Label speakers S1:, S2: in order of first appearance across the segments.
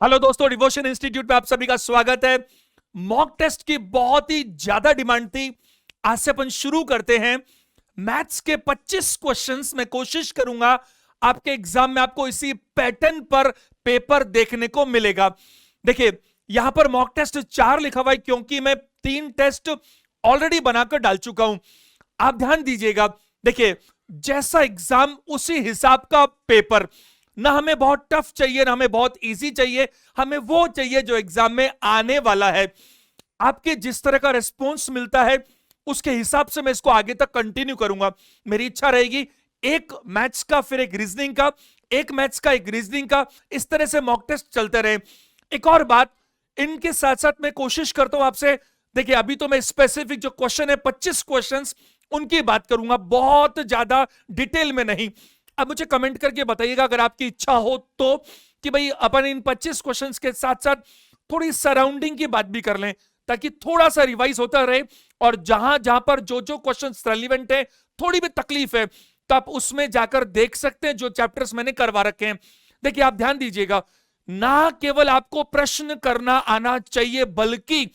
S1: Hello दोस्तों, devotion institute में आप सभी का स्वागत है। मॉक टेस्ट की बहुत ही ज्यादा डिमांड थी। आज से अपन शुरू करते हैं। मैथ्स के 25 क्वेश्चंस मैं कोशिश करूंगा आपके एग्जाम में आपको इसी पैटर्न पर पेपर देखने को मिलेगा। देखिए, यहां पर मॉक टेस्ट 4 लिखा हुआ है क्योंकि मैं 3 टेस्ट ऑलरेडी बनाकर डाल चुका हूं। आप ध्यान दीजिएगा। देखिए, जैसा एग्जाम उसी हिसाब का पेपर। ना हमें बहुत टफ चाहिए, ना हमें बहुत इजी चाहिए, हमें वो चाहिए जो एग्जाम में आने वाला है। आपके जिस तरह का रिस्पॉन्स मिलता है उसके हिसाब से मैं इसको आगे तक कंटिन्यू करूंगा। मेरी इच्छा रहेगी एक मैथ्स का, फिर एक रीजनिंग का, एक मैथ्स का, एक रीजनिंग का, इस तरह से मॉक टेस्ट चलते रहे। एक और बात, इनके साथ साथ मैं कोशिश करता हूं आपसे, देखिए अभी तो मैं स्पेसिफिक जो क्वेश्चन है 25 क्वेश्चंस उनकी बात करूंगा, बहुत ज्यादा डिटेल में नहीं। अब मुझे कमेंट करके बताइएगा अगर आपकी इच्छा हो तो, कि भाई अपन इन 25 क्वेश्चंस के साथ साथ थोड़ी सराउंडिंग की बात भी कर लें ताकि थोड़ा सा रिवाइज होता रहे, और जहां जहां पर जो जो क्वेश्चंस रेलिवेंट है, थोड़ी भी तकलीफ है तो आप उसमें जाकर देख सकते हैं जो चैप्टर्स मैंने करवा रखे हैं। देखिए, आप ध्यान दीजिएगा, ना केवल आपको प्रश्न करना आना चाहिए बल्कि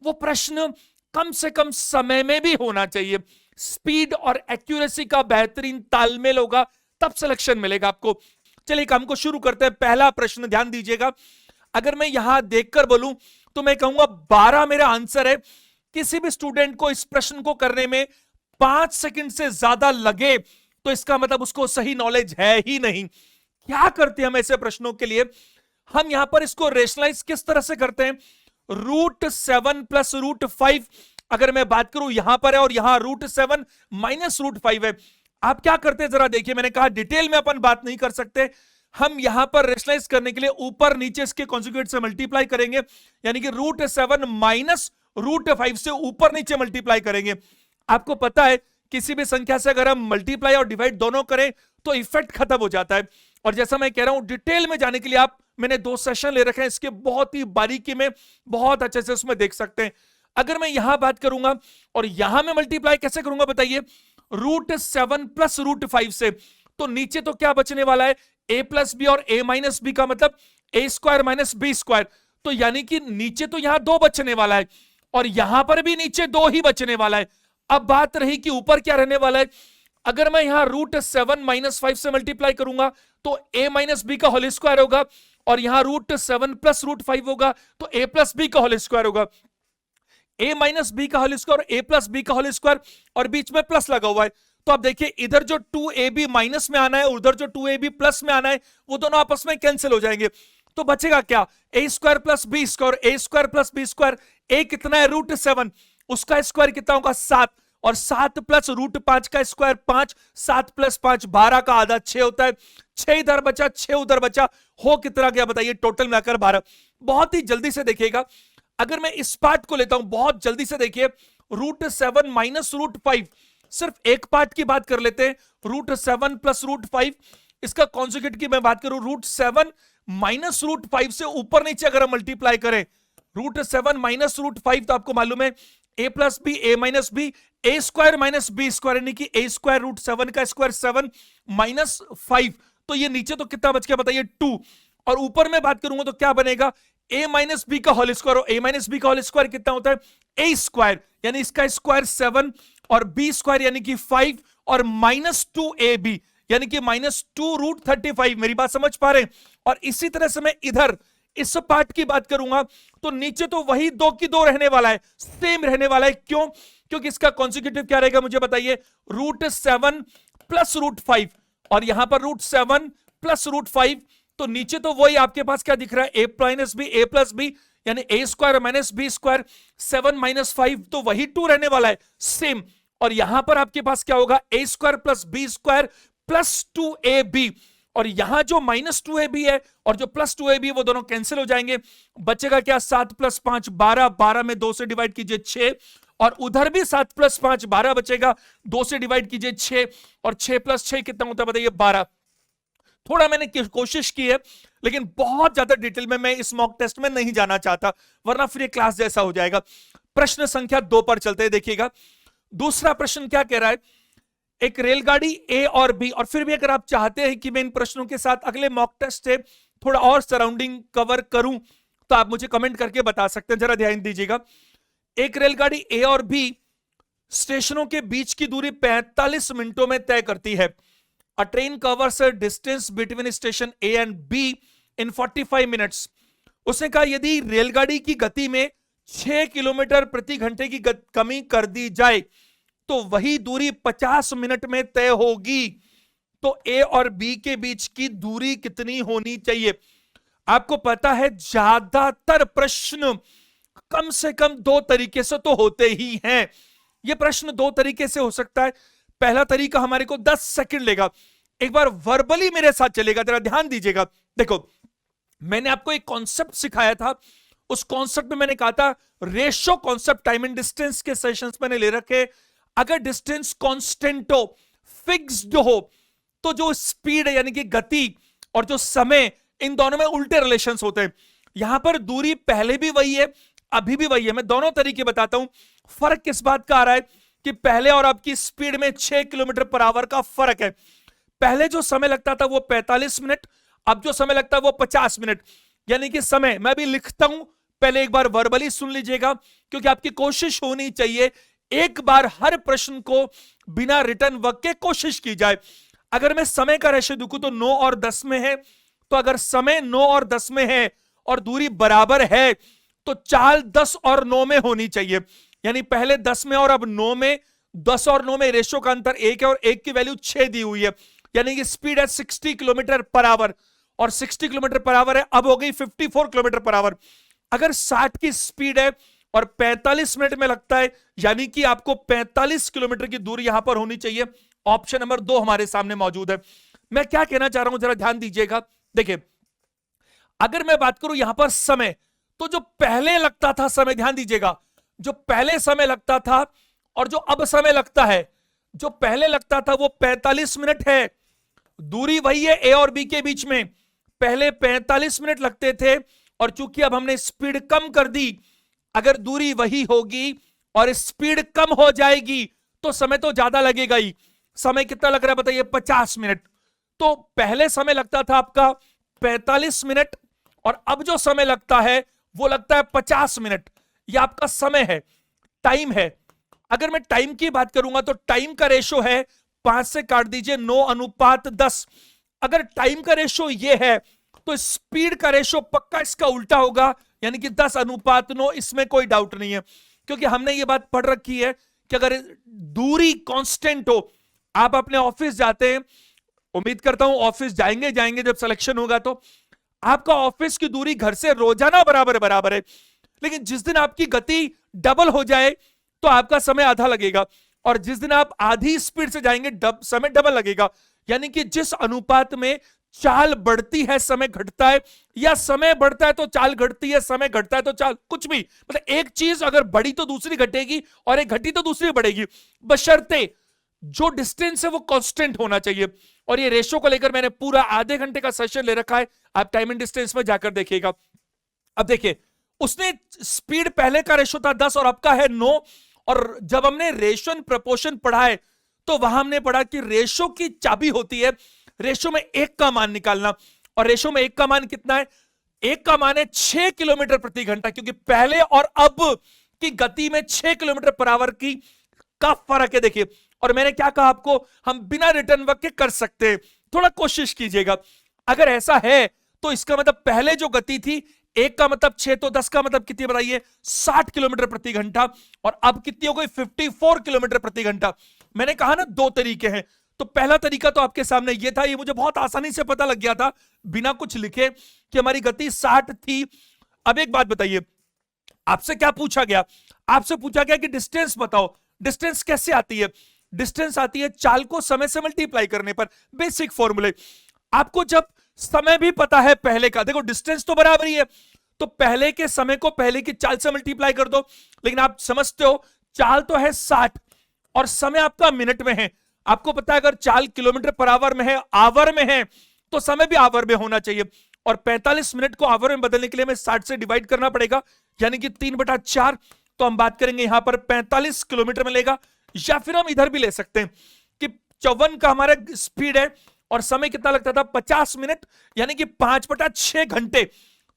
S1: वो प्रश्न कम से कम समय में भी होना चाहिए। स्पीड और एक्यूरेसी का बेहतरीन तालमेल होगा, तब सिलेक्शन मिलेगा आपको। चलिए काम को शुरू करते हैं। पहला प्रश्न ध्यान दीजिएगा, अगर मैं यहां देखकर बोलूं तो मैं कहूंगा 12 मेरा आंसर है। किसी भी स्टूडेंट को इस प्रश्न को करने में 5 सेकंड से ज्यादा लगे तो इसका मतलब उसको सही नॉलेज है ही नहीं। क्या करते हैं हम ऐसे प्रश्नों के लिए? हम यहां पर इसको रेशनलाइज किस तरह से करते हैं? √7 प्लस √5 अगर मैं बात करूं यहां पर है, और यहां √7 माइनस √5 है। आप क्या करते हैं जरा देखिए, मैंने कहा डिटेल में अपन बात नहीं कर सकते। हम यहां पर रेशनलाइज करने के लिए ऊपर नीचे इसके कॉन्जुगेट से मल्टीप्लाई करेंगे, यानी कि √7 माइनस √5 से ऊपर नीचे मल्टीप्लाई करेंगे। आपको पता है किसी भी संख्या से अगर हम मल्टीप्लाई और डिवाइड दोनों करें तो इफेक्ट खत्म हो जाता है। और जैसा मैं कह रहा हूं, डिटेल में जाने के लिए मैंने 2 सेशन ले रखे हैं, इसके बहुत ही बारीकी में बहुत अच्छे से उसमें देख सकते हैं। अगर मैं यहां बात करूंगा और यहां मैं मल्टीप्लाई कैसे करूंगा बताइए? √7 प्लस √5 से, तो नीचे तो क्या बचने वाला है? a प्लस बी, और a माइनस बी का मतलब a square minus B square. तो यानी कि नीचे तो यहां 2 बचने वाला है और यहां पर भी नीचे 2 ही बचने वाला है। अब बात रही कि ऊपर क्या रहने वाला है। अगर मैं यहां √7 माइनस 5 से मल्टीप्लाई करूंगा तो a माइनस बी का होल स्क्वायर होगा, और यहां √7 प्लस √5 होगा तो a प्लस बी का होल स्क्वायर होगा। a माइनस बी का whole square, a plus B का होल स्क्वायर, और बीच में प्लस लगा हुआ है। तो आप देखिए, इधर जो 2ab माइनस में आना है, उधर जो 2ab प्लस में आना है, वो दोनों आपस में कैंसिल हो जाएंगे। तो बचेगा क्या? a square plus B square, a square plus B square. a कितना है? √7, उसका स्क्वायर कितना होगा? 7, और 7 प्लस √5 का स्क्वायर 5, 7 प्लस 5 12 का आधा 6 होता है। 6 इधर बचा, 6 उधर बचा, हो कितना गया बताइए? टोटल मिलाकर 12। बहुत ही जल्दी से देखिएगा, अगर मैं इस पार्ट को लेता हूं, बहुत जल्दी से देखिए, √7 माइनस √5, सिर्फ एक पार्ट की बात कर लेते हैं। √7 प्लस √5, इसका कॉन्जुगेट की मैं बात करूं, √7 माइनस √5 से ऊपर नीचे अगर हम मल्टीप्लाई करें, √7 माइनस √5, तो आपको मालूम है a plus b, a minus b, a square minus B square, यानी कि a स्क्वायर √7 का स्क्वायर 7 माइनस 5, तो ये नीचे तो कितना बच गया बताइए? 2। और ऊपर में बात करूंगा तो क्या बनेगा? a माइनस बी का होल स्क्वायर, और a माइनस बी का होल स्क्वायर कितना होता है? a स्क्वायर, यानी इसका स्क्वायर 7, और b स्क्वायर यानी कि 5, और माइनस 2ab यानी कि माइनस 2√35। मेरी बात समझ पा रहे हैं? और इसी तरह से मैं इधर इस पार्ट की बात करूंगा तो नीचे तो वही 2 की 2 रहने वाला है, सेम रहने वाला है। क्यों? क्योंकि इसका कॉन्जिक्यूटिव क्या रहेगा मुझे बताइए? √7 प्लस √5, और यहां पर √7 प्लस √5, तो नीचे तो वही आपके पास क्या दिख रहा है? a minus b, a plus b, यानी a square minus B square, 7 minus 5, तो वही 2 रहने वाला है, सेम। और यहां पर आपके पास क्या होगा? a square plus B square plus 2ab, और यहां जो माइनस 2ab है और जो प्लस 2ab है वो दोनों कैंसिल हो जाएंगे। बचेगा क्या? 7 प्लस 5 12, 12 में 2 से डिवाइड कीजिए 6, और उधर भी 7 प्लस 5 12 बचेगा, 2 से डिवाइड कीजिए 6, और 6 प्लस 6 कितना होता है बताइए? 12। थोड़ा मैंने कोशिश की है, लेकिन बहुत ज्यादा डिटेल में मैं इस मॉक टेस्ट में नहीं जाना चाहता, वरना फिर ये क्लास जैसा हो जाएगा। प्रश्न संख्या 2 पर चलते हैं, देखिएगा। दूसरा प्रश्न क्या कह रहा है? एक रेलगाड़ी ए और बी, और फिर भी अगर आप चाहते हैं कि मैं इन प्रश्नों के साथ अगले मॉक टेस्ट से थोड़ा और सराउंडिंग कवर करूं तो आप मुझे कमेंट करके बता सकते हैं, जरा ध्यान दीजिएगा। एक रेलगाड़ी ए और बी स्टेशनों के बीच की दूरी 45 मिनटों में तय करती है। अ train covers a distance between station A and be in 45 minutes. उसने कहा यदि रेलगाड़ी की गति में 6 किलोमीटर प्रति घंटे की कमी कर दी जाए तो वही दूरी 50 मिनट में तय होगी। तो ए और बी के बीच की दूरी कितनी होनी चाहिए? आपको पता है ज्यादातर प्रश्न कम से कम दो तरीके से तो होते ही हैं। यह प्रश्न दो तरीके से हो सकता है। पहला तरीका हमारे को 10 सेकंड लेगा, एक बार वर्बली मेरे साथ चलेगा, जरा ध्यान दीजिएगा। देखो, मैंने आपको एक कॉन्सेप्ट सिखाया था, उस कॉन्सेप्ट में मैंने कहा था ratio concept time and distance के सेशंस मैंने ले रखे। अगर डिस्टेंस कांस्टेंट हो, फिक्स्ड हो, तो जो स्पीड है यानी कि गति और जो समय, इन दोनों में उल्टे रिलेशंस होते हैं। यहां पर दूरी पहले भी वही है, अभी भी वही है। मैं दोनों तरीके बताता हूं। फर्क किस बात का आ रहा है कि पहले और अब की स्पीड में 6 किलोमीटर पर आवर का फर्क है। पहले जो समय लगता था वो 45 मिनट, अब जो समय लगता है वो 50 मिनट। यानी कि समय मैं भी लिखता हूं, पहले एक बार वर्बली सुन लीजिएगा, क्योंकि आपकी कोशिश होनी चाहिए एक बार हर प्रश्न को बिना रिटर्न वर्क के कोशिश की जाए। अगर मैं समय का रेशो देखूं तो 9 और 10 में है, तो अगर समय 9 और 10 में है और दूरी बराबर है तो चाल 10 और 9 में होनी चाहिए। यानी पहले 10 में और अब 9 में, 10 और 9 में रेशो का अंतर 1 है और 1 की वैल्यू 6 दी हुई है। यानी कि स्पीड है 60 किलोमीटर पर आवर और 60 किलोमीटर पर आवर है, अब हो गई 54 किलोमीटर पर आवर। अगर 60 की स्पीड है और 45 मिनट में लगता है, यानी कि आपको 45 किलोमीटर की दूरी यहां पर होनी चाहिए। ऑप्शन नंबर 2 हमारे सामने मौजूद है। मैं क्या कहना चाह रहा हूं, जरा ध्यान दीजिएगा। देखिए, अगर मैं बात करूं यहां पर समय, तो जो पहले लगता था समय, ध्यान दीजिएगा, जो पहले समय लगता था और जो अब समय लगता है, जो पहले लगता था वो 45 मिनट है। दूरी वही है ए और बी के बीच में। पहले 45 मिनट लगते थे और चूंकि अब हमने स्पीड कम कर दी, अगर दूरी वही होगी और स्पीड कम हो जाएगी तो समय तो ज्यादा लगेगा ही। समय कितना लग रहा है बताइए? 50 मिनट। तो पहले समय लगता था आपका 45 मिनट और अब जो समय लगता है वो लगता है 50 मिनट। ये आपका समय है, टाइम है। अगर मैं टाइम की बात करूंगा तो टाइम का रेशो है, 5 से काट दीजिए 9:10। अगर टाइम का रेशो ये है तो स्पीड का रेशो पक्का इसका उल्टा होगा, यानी कि 10:9। इसमें कोई डाउट नहीं है, क्योंकि हमने ये बात पढ़ रखी है कि अगर दूरी कांस्टेंट हो, आप अपने ऑफिस जाते हैं, उम्मीद करता हूं ऑफिस जाएंगे जब सिलेक्शन होगा तो आपका ऑफिस की दूरी घर से रोजाना बराबर है, लेकिन जिस दिन आपकी गति डबल हो जाए तो आपका समय आधा लगेगा और जिस दिन आप आधी स्पीड से जाएंगे समय डबल लगेगा। यानी कि जिस अनुपात में चाल बढ़ती है समय घटता है, या समय बढ़ता है तो चाल घटती है, समय घटता है तो चाल, कुछ भी, मतलब एक चीज अगर बढ़ी तो दूसरी घटेगी और एक घटी तो दूसरी बढ़ेगी, बशर्ते जो डिस्टेंस है वो कांस्टेंट होना चाहिए। और ये रेशो को लेकर मैंने पूरा आधे घंटे का सेशन ले रखा है, आप टाइम एंड डिस्टेंस में जाकर देखिएगा। अब देखिए, उसने स्पीड पहले का रेशो था 10 और अब का है 9, और जब हमने रेशो एंड प्रोपोर्शन पढ़ा है तो वहां हमने पढ़ा कि रेशो की चाबी होती है रेशो में 1 का मान निकालना, और रेशो में 1 का मान कितना है? 1 का मान है 6 किलोमीटर प्रति घंटा, क्योंकि पहले और अब की गति में 6 किलोमीटर पर आवर की का फर्क है। देखिए, और मैंने क्या कहा आपको, हम बिना रिटर्न वर्क के कर सकते हैं, थोड़ा कोशिश कीजिएगा। अगर ऐसा है तो इसका मतलब पहले जो गति थी 1 का मतलब 6, तो 10 का मतलब कितनी बताइए? 60 किलोमीटर प्रति घंटा, और अब कितनी हो गई? 54 किलोमीटर प्रति घंटा। मैंने कहा ना 2 तरीके हैं, तो पहला तरीका तो आपके सामने ये था, ये मुझे बहुत आसानी से पता लग गया था बिना कुछ लिखे कि हमारी गति 60 थी। अब एक बात बताइए, आपसे क्या पूछा गया? आपसे पूछा गया कि डिस्टेंस बताओ। डिस्टेंस कैसे आती है? डिस्टेंस आती है चाल को समय से मल्टीप्लाई करने पर। बेसिक फॉर्मूले आपको जब समय भी पता है पहले का, देखो डिस्टेंस तो बराबर ही है, तो पहले के समय को पहले की चाल से मल्टीप्लाई कर दो। लेकिन आप समझते हो चाल तो है 60 और समय आपका मिनट में है। आपको पता है अगर चाल किलोमीटर पर आवर में है, आवर में है, तो समय भी आवर में होना चाहिए, और 45 मिनट को आवर में बदलने के लिए हमें 60 से डिवाइड करना पड़ेगा, यानी कि 3/4। तो हम बात करेंगे यहां पर 45 किलोमीटर मिलेगा, या फिर हम इधर भी ले सकते हैं कि 54 का हमारा स्पीड है और समय कितना लगता था 50 मिनट, यानी कि 5/6 घंटे।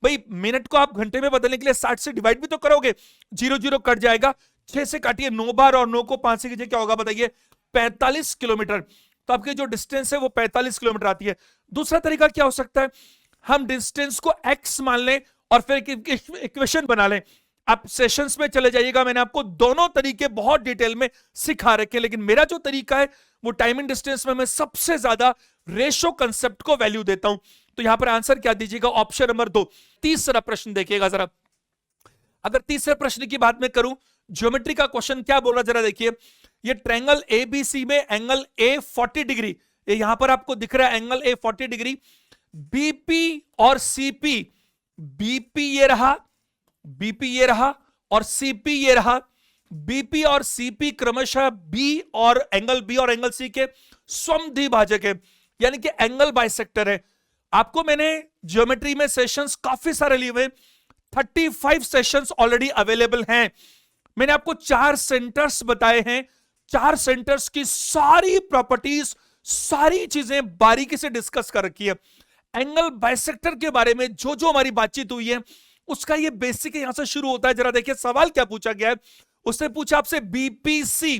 S1: भाई मिनट को आप घंटे में बदलने के लिए 60 से डिवाइड भी तो करोगे, 0 0 कट जाएगा, 6 से काटिए 9 बार और 9 को 5 से कीजिए, क्या होगा बताइए, 45 किलोमीटर। तो आपकी जो डिस्टेंस है वो 45 किलोमीटर आती है। दूसरा तरीका क्या हो सकता है, हम डिस्टेंस को x मान लें और फिर इक्वेशन बना लें। आप सेशंस में चले जाइएगा, मैंने आपको दोनों तरीके बहुत डिटेल में सिखा रखे, लेकिन मेरा जो तरीका है वो टाइम एंड डिस्टेंस में मैं सबसे ज्यादा रेशो कंसेप्ट को वैल्यू देता हूं। तो यहां पर आंसर क्या दीजिएगा, ऑप्शन नंबर 2। तीसरा प्रश्न देखिएगा जरा, अगर तीसरे प्रश्न की बात मैं करूं, ज्योमेट्री का क्वेश्चन क्या बोल रहा जरा देखिए, ये ट्रायंगल एबीसी में एंगल ए 40 डिग्री, ये यहां पर आपको दिख रहा है एंगल ए 40 डिग्री, बीपी और सीपी, बीपी ये रहा, बीपी ये रहा और सीपी ये रहा, बीपी और सीपी क्रमशः बी और एंगल सी के समद्विभाजक है, यानी कि एंगल बाइसेक्टर है। आपको मैंने ज्योमेट्री में सेशंस काफी सारे लिए हुए, 35 सेशंस ऑलरेडी अवेलेबल हैं। मैंने आपको 4 सेंटर्स बताए हैं, 4 सेंटर्स की सारी प्रॉपर्टीज, सारी चीजें बारीकी से डिस्कस कर रखी है। एंगल बाइसेक्टर के बारे में जो जो हमारी बातचीत हुई है उसका ये बेसिक यहां से शुरू होता है। जरा देखिए सवाल क्या पूछा गया है, उसने पूछा आपसे बीपीसी,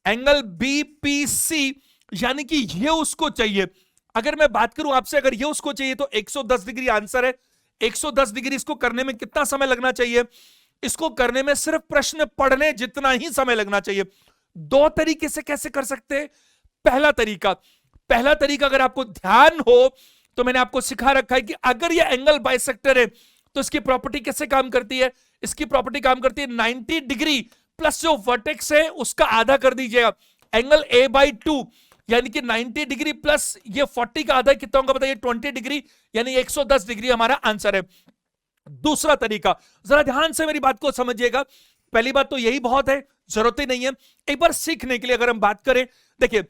S1: एंगल बीपीसी, यानी कि ये उसको चाहिए। अगर मैं बात करूं आपसे, अगर ये उसको चाहिए तो 110 डिग्री आंसर है। 110 डिग्री इसको करने में कितना समय लगना चाहिए, इसको करने में सिर्फ प्रश्न पढ़ने जितना ही समय लगना चाहिए। 2 तरीके से कैसे कर सकते हैं, पहला तरीका अगर आपको ध्यान हो तो मैंने आपको सिखा रखा है कि अगर ये एंगल बाइसेक्टर है तो इसकी प्रॉपर्टी कैसे काम करती है, इसकी प्रॉपर्टी काम करती है 90 डिग्री प्लस जो वर्टेक्स है उसका आधा कर दीजिएगा, एंगल a/2, यानी कि 90 डिग्री प्लस ये 40 का आधा कितना होगा बताइए, 20 डिग्री, यानी 110 डिग्री हमारा आंसर है। दूसरा तरीका, जरा ध्यान से मेरी बात को समझिएगा, पहली बात तो यही बहुत है, जरूरत ही नहीं है, एक बार सीखने के लिए अगर हम बात करें, देखिए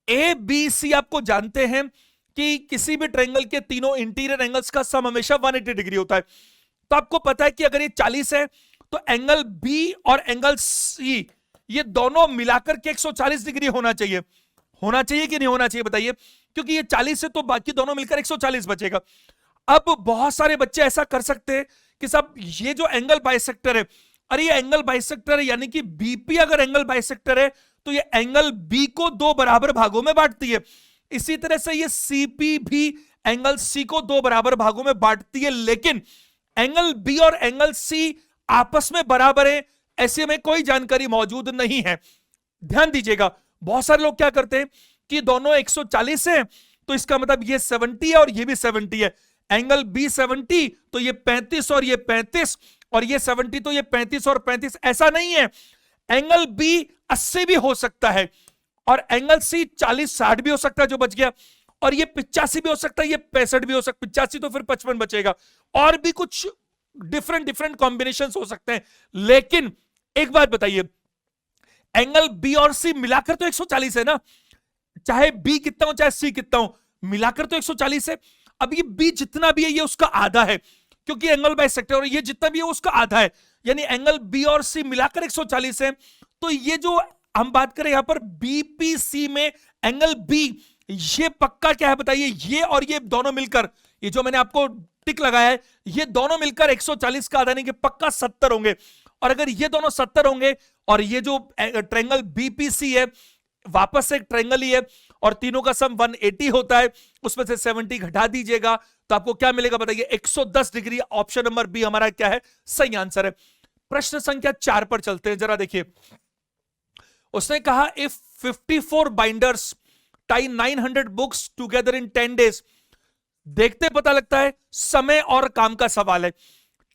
S1: ए बी सी आपको जानते हैं कि किसी भी ट्रायंगल के तीनों इंटीरियर एंगल्स का सम हमेशा 180 डिग्री होता है। तो आपको पता है कि अगर ये 40 है तो एंगल बी और एंगल सी ये दोनों मिलाकर के 140 डिग्री होना चाहिए कि नहीं होना चाहिए बताइए, क्योंकि ये 40 है तो बाकी दोनों मिलकर 140 बचेगा। अब बहुत सारे बच्चे ऐसा कर सकते हैं कि साहब ये जो एंगल बाइसेक्टर है, अरे ये एंगल बाइसेक्टर है, यानी कि बीपी अगर एंगल बाइसेक्टर है तो ये एंगल बी को 2 बराबर भागों में बांटती है, इसी तरह से ये सीपी भी एंगल सी को 2 बराबर भागों में बांटती है, लेकिन एंगल बी और एंगल सी आपस में बराबर है ऐसे में कोई जानकारी मौजूद नहीं है। ध्यान दीजिएगा, बहुत सारे लोग क्या करते हैं कि दोनों 140 है तो इसका मतलब ये 70 है और ये भी 70 है, एंगल बी 70 तो ये 35 और ये 35 और ये 70 तो ये 35 और 35, ऐसा नहीं है, एंगल बी 80 भी हो सकता है और एंगल सी 40-60 भी हो सकता है जो बच गया, और ये 85 भी हो सकता है, ये 65 भी हो सकता है, 85 तो फिर 55 बचेगा, और भी कुछ डिफरेंट कॉम्बिनेशंस हो सकते हैं। लेकिन एक बात बताइए, एंगल बी और सी मिलाकर तो 140 है ना, चाहे बी कितना हो चाहे सी कितना हो, मिलाकर तो 140 है। अब ये बी जितना भी है ये उसका आधा है, क्योंकि एंगल बाइसेक्टर, और ये जितना भी है उसका आधा है, यानी एंगल बी और सी मिलाकर 140 है। तो ये जो हम बात करें यहां पर बीपीसी में एंगल बी, ये पक्का क्या है बताइए, ये और ये दोनों मिलकर, ये जो मैंने आपको टिक लगाया है, ये दोनों मिलकर 140 का आधा नहीं कि पक्का 70 होंगे, और अगर ये दोनों 70 होंगे और ये जो ट्रायंगल बीपीसी है वापस से एक ट्रायंगल ही है और तीनों का सम 180 होता है, उसमें से 70 घटा दीजिएगा तो आपको क्या मिलेगा बताइए, 110 डिग्री। ऑप्शन नंबर बी हमारा क्या है, सही आंसर है। प्रश्न संख्या 4 पर चलते हैं, जरा देखिए, उसने कहा if 54 binders tie 900 books together in 10 days, देखते पता लगता है समय और काम का सवाल है।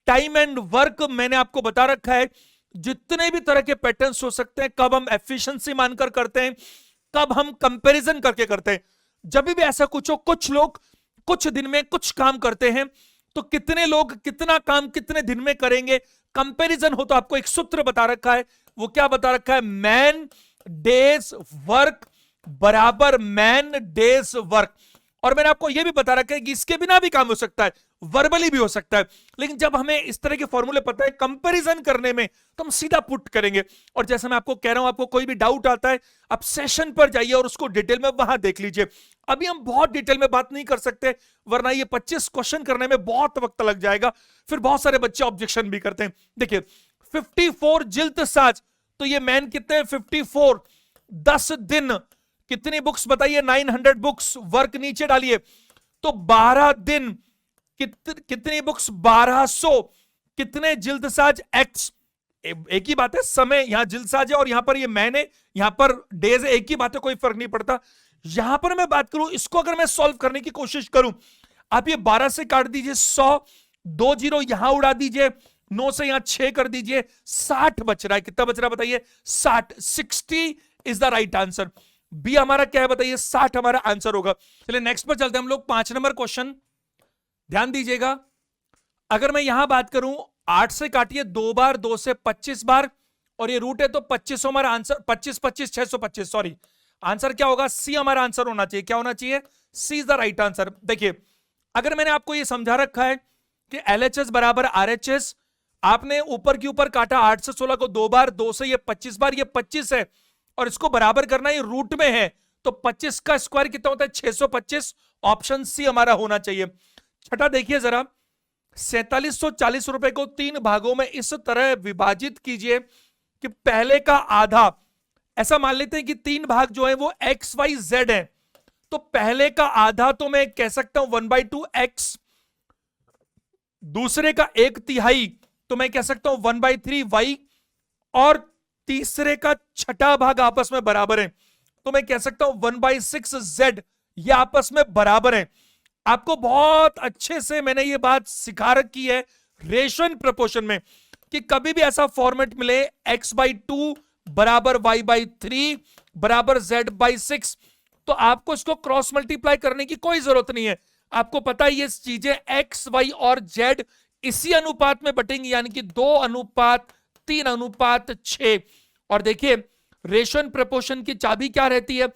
S1: टाइम एंड वर्क मैंने आपको बता रखा है, जितने भी तरह के पैटर्न्स हो सकते हैं, कब हम एफिशिएंसी मानकर करते हैं, कब हम कंपैरिजन करके करते हैं। जब भी ऐसा कुछ हो, कुछ लोग कुछ दिन में कुछ काम करते हैं, तो कितने लोग कितना काम कितने दिन में करेंगे, कंपैरिजन हो तो आपको एक सूत्र बता रखा है, वो क्या बता रखा है, मैन डेज वर्क बराबर मैन डेज वर्क, और मैंने आपको यह भी बता रखा है कि इसके बिना भी काम हो सकता है, वर्बली भी हो सकता है। लेकिन जब हमें इस तरह के फॉर्मूले पता है कंपैरिजन करने में, तो हम सीधा पुट करेंगे। और जैसे मैं आपको कह रहा हूं, आपको कोई भी डाउट आता है, आप सेशन पर जाइए और उसको डिटेल में वहां देख लीजिए। अभी हम बहुत डिटेल में बात नहीं कर सकते, वरना ये 25 क्वेश्चन करने में बहुत वक्त लग जाएगा, फिर बहुत सारे बच्चे ऑब्जेक्शन भी करते हैं। देखिए 54 जिल्द साज, तो ये मैन कितने, 54, 10 दिन, कितनी बुक्स बताइए, 900 बुक्स, वर्क नीचे डालिए, तो 12 दिन कितनी बुक्स, 1200, कितने जिल्द साज, एक्स, एक ही बात है, समय यहां जिल्द साज है और यहां पर ये मैन है, यहां पर डेज है, एक ही बात है, कोई फर्क नहीं पड़ता। यहां पर मैं बात करूं, इसको अगर मैं सॉल्व करने की कोशिश करूं, आप ये 12 से काट दीजिए 100, 2 जीरो यहां उड़ा दीजिए, 9 से यहां 6 कर दीजिए, 60 बच रहा है। कितना बच रहा है बताइए, 60, 60 is the right answer. B हमारा क्या है बताइए, 60 हमारा आंसर होगा। चलिए नेक्स्ट पर चलते हैं हम लोग, 5 नंबर क्वेश्चन, ध्यान दीजिएगा। अगर मैं यहां बात करूं, 8 से काटिए 2 बार, 2 से 25 बार, और ये रूट है तो 25 हमारा आंसर, 25 25 625, सॉरी, आंसर क्या होगा, सी हमारा आंसर होना चाहिए। क्या होना चाहिए, सी इज द राइट आंसर। देखिए अगर मैंने आपको ये समझा रखा है कि LHS बराबर RHS, आपने ऊपर के ऊपर काटा 8 से 16 को 2 बार, 2 से ये 25 बार, ये 25 है और इसको बराबर करना, ये रूट में है, तो 25 का स्क्वायर कितना होता है, 625, ऑप्शन सी हमारा होना चाहिए। छठा देखिए जरा, 4740 रुपए को 3 भागों में इस तरह विभाजित कीजिए कि पहले का आधा, ऐसा मान लेते हैं कि 3 भाग जो है वो XYZ है, तो पहले का आधा तो मैं कह सकता हूं 1/2 X, दूसरे का 1/3 तो मैं कह सकता हूं 1/3 Y, और तीसरे का छठा भाग आपस में बराबर है, तो मैं कह सकता हूं 1/6 Z, ये आपस में बराबर है। आपको बहुत अच्छे से मैंने ये बात सिखा रखी है रेशन प्रपोर्शन में, कि कभी भी ऐसा फॉर्मेट मिले x/2 बराबर y/3 बराबर z/6, तो आपको इसको क्रॉस मल्टीप्लाई करने की कोई जरूरत नहीं है। आपको पता है ये चीजें x, y और z इसी अनुपात में बटेंगी, यानी कि 2:3:6। और देखिए रेशन प्रपोर्शन की चाबी क्या रहती है,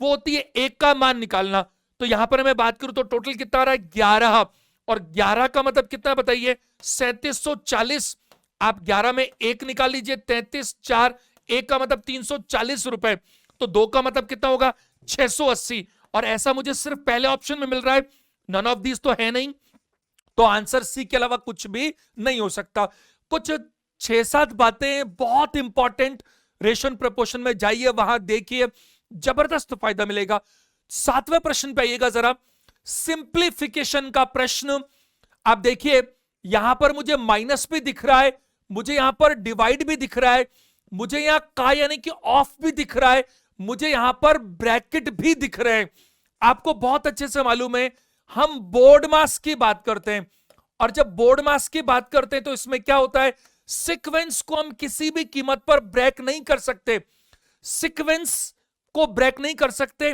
S1: वो होती है एक का मान निकालना। तो यहां पर मैं बात करूं तो टोटल कितना आ रहा है, 11, और 11 का मतलब कितना बताइए, 3740। आप 11 में 1 निकाल लीजिए, 33 4, 1 का मतलब 340 रुपए, तो 2 का मतलब कितना होगा, 680। और ऐसा मुझे सिर्फ पहले ऑप्शन में मिल रहा है, नन ऑफ दीज तो है नहीं, तो आंसर सी के अलावा कुछ भी नहीं हो सकता। कुछ 6-7 बातें बहुत इंपॉर्टेंट, रेशन प्रपोर्शन में जाइए, वहां देखिए, जबरदस्त फायदा मिलेगा। 7वें प्रश्न पे आइएगा जरा, सिंप्लीफिकेशन का प्रश्न। आप देखिए यहां पर मुझे माइनस भी दिख रहा है, मुझे यहां पर डिवाइड भी दिख रहा है, मुझे यहां का यानी कि ऑफ भी दिख रहा है, मुझे यहां पर ब्रैकेट भी दिख रहे हैं। आपको बहुत अच्छे से मालूम है हम बोर्ड मास की बात करते हैं, और जब बोर्ड मास की बात करते हैं तो इसमें क्या होता है, सीक्वेंस को हम किसी भी कीमत पर ब्रेक नहीं कर सकते, सीक्वेंस को ब्रेक नहीं कर सकते।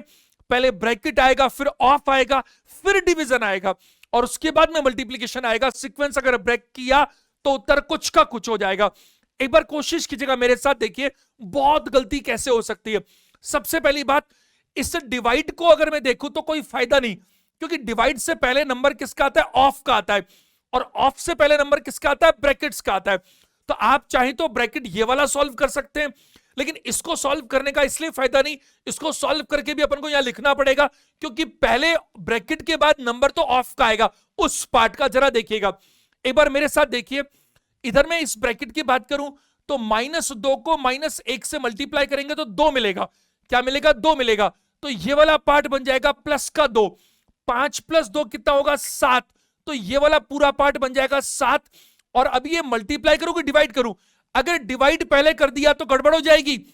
S1: पहले ब्रैकेट आएगा, फिर ऑफ आएगा, फिर डिवीजन आएगा, और उसके बाद में मल्टीप्लिकेशन आएगा। सीक्वेंस अगर ब्रेक किया तो उत्तर कुछ का कुछ हो जाएगा। एक बार कोशिश कीजिएगा मेरे साथ, देखिए बहुत गलती कैसे हो सकती है। सबसे पहली बात, इस डिवाइड को अगर मैं देखूं तो कोई फायदा नहीं, क्योंकि डिवाइड से पहले नंबर किसका आता है, ऑफ का आता है, और ऑफ से पहले नंबर किसका आता है, ब्रैकेट्स का आता है। तो आप चाहें तो ब्रैकेट ये वाला सॉल्व कर सकते हैं, लेकिन इसको सॉल्व करने का इसलिए फायदा नहीं, इसको सॉल्व करके भी अपन को यहां लिखना पड़ेगा, क्योंकि पहले ब्रैकेट के बाद नंबर तो ऑफ का आएगा। उस पार्ट का जरा देखिएगा एक बार मेरे साथ, देखिए इधर मैं इस ब्रैकेट की बात करूं तो -2 को -1 से मल्टीप्लाई करेंगे तो 2 मिलेगा। क्या मिलेगा, 2 मिलेगा। तो ये वाला पार्ट बन जाएगा प्लस का 2, 5 + 2 कितना होगा, 7। तो ये वाला पूरा पार्ट बन जाएगा 7। और अब ये मल्टीप्लाई करूं कि डिवाइड करूं, अगर डिवाइड पहले कर दिया तो गड़बड़ हो जाएगी।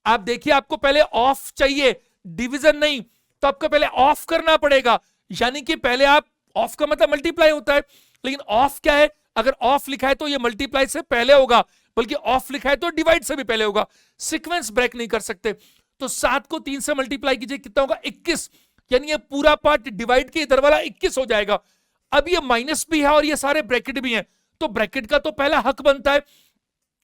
S1: आप देखिए आपको पहले ऑफ चाहिए, डिवीजन नहीं, तो आपको पहले ऑफ करना पड़ेगा, यानी कि पहले आप, ऑफ का मतलब मल्टीप्लाई होता है, लेकिन ऑफ क्या है, अगर ऑफ लिखा है तो ये मल्टीप्लाई से पहले होगा, बल्कि ऑफ लिखा है तो डिवाइड से भी पहले होगा। सीक्वेंस ब्रेक नहीं कर सकते। तो 7 को 3 से मल्टीप्लाई कीजिए, कितना होगा, 21, यानी ये पूरा पार्ट डिवाइड के इधर वाला 21 हो जाएगा। अब ये माइनस भी है और ये सारे ब्रैकेट भी हैं, तो ब्रैकेट का तो पहला हक बनता है,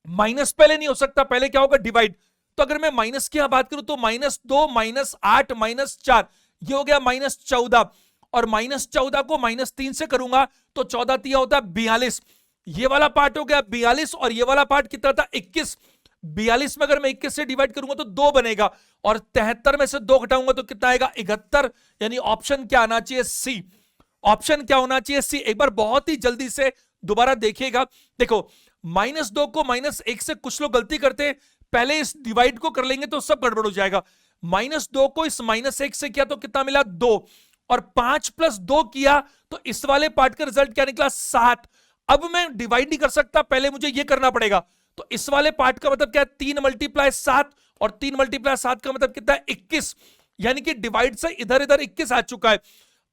S1: माइनस पहले नहीं हो सकता, पहले क्या होगा, डिवाइड। तो अगर मैं माइनस की यहां बात करूं तो -2 -8 -4, ये हो गया -14। और -14 को -3 से करूंगा तो 14 तिया होता है 42। ये वाला पार्ट हो गया 42 और ये वाला पार्ट कितना था 21। 42 में अगर मैं 21 से डिवाइड करूंगा तो 2 बनेगा और 73 में से 2 घटाऊंगा तो कितना आएगा 71। यानी ऑप्शन क्या आना चाहिए सी। ऑप्शन क्या होना चाहिए सी। एक बार बहुत ही जल्दी से दोबारा देखिएगा। देखो -2 को -1 से कुछ लोग गलती करते हैं, पहले इस डिवाइड को कर लेंगे तो सब गड़बड़ हो जाएगा। -2 को इस -1 से किया तो कितना मिला 2 और 5 + 2 किया तो इस वाले पार्ट का रिजल्ट क्या निकला 7। अब मैं डिवाइड नहीं कर सकता, पहले मुझे ये करना पड़ेगा। तो इस वाले पार्ट का मतलब क्या है 3 × 7 और 3 × 7 का मतलब कितना है 21। यानी कि डिवाइड से इधर इधर 21 आ चुका है।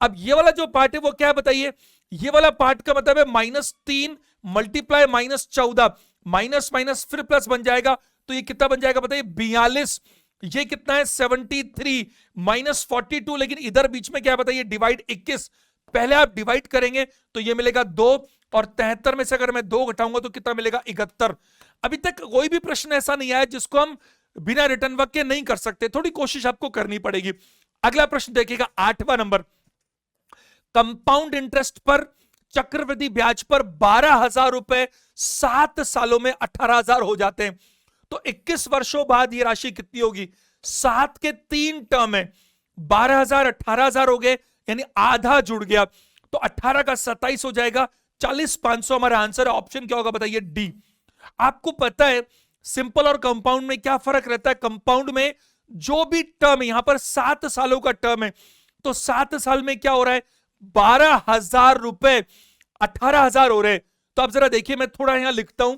S1: अब ये वाला जो पार्ट है वो क्या है बताइए। ये वाला पार्ट का मतलब है -3 × -14 माइनस माइनस फिर प्लस बन जाएगा तो ये कितना बन जाएगा बताइए 42। ये कितना है 73 -42। लेकिन इधर बीच में क्या है बताइए डिवाइड 21। पहले आप डिवाइड करेंगे तो ये मिलेगा 2 और 73 में से अगर मैं 2 घटाऊंगा तो कितना मिलेगा 71। अभी तक कोई भी प्रश्न ऐसा नहीं आया जिसको हम बिना रिटर्न वर्क के नहीं कर सकते, थोड़ी कोशिश आपको करनी पड़ेगी। अगला प्रश्न देखिएगा 8वां नंबर। कंपाउंड इंटरेस्ट पर चक्रवृद्धि ब्याज पर 12,000 रुपए 7 सालों में 18,000 हो जाते हैं तो 21 वर्षों बाद ये राशि कितनी होगी। 7 के 3 टर्म है, 12,000 18,000 हो गए यानी आधा जुड़ गया तो 18 का 27 हो जाएगा 40,500 हमारा आंसर है। ऑप्शन क्या होगा बताइए डी। आपको पता है सिंपल और कंपाउंड में क्या फर्क रहता है। कंपाउंड में जो भी टर्म है, यहां पर 7 सालों का टर्म है तो 7 साल में क्या हो रहा है 12,000 रुपए 18,000 हो रहे हैं। तो आप जरा देखिए मैं थोड़ा यहां लिखता हूं,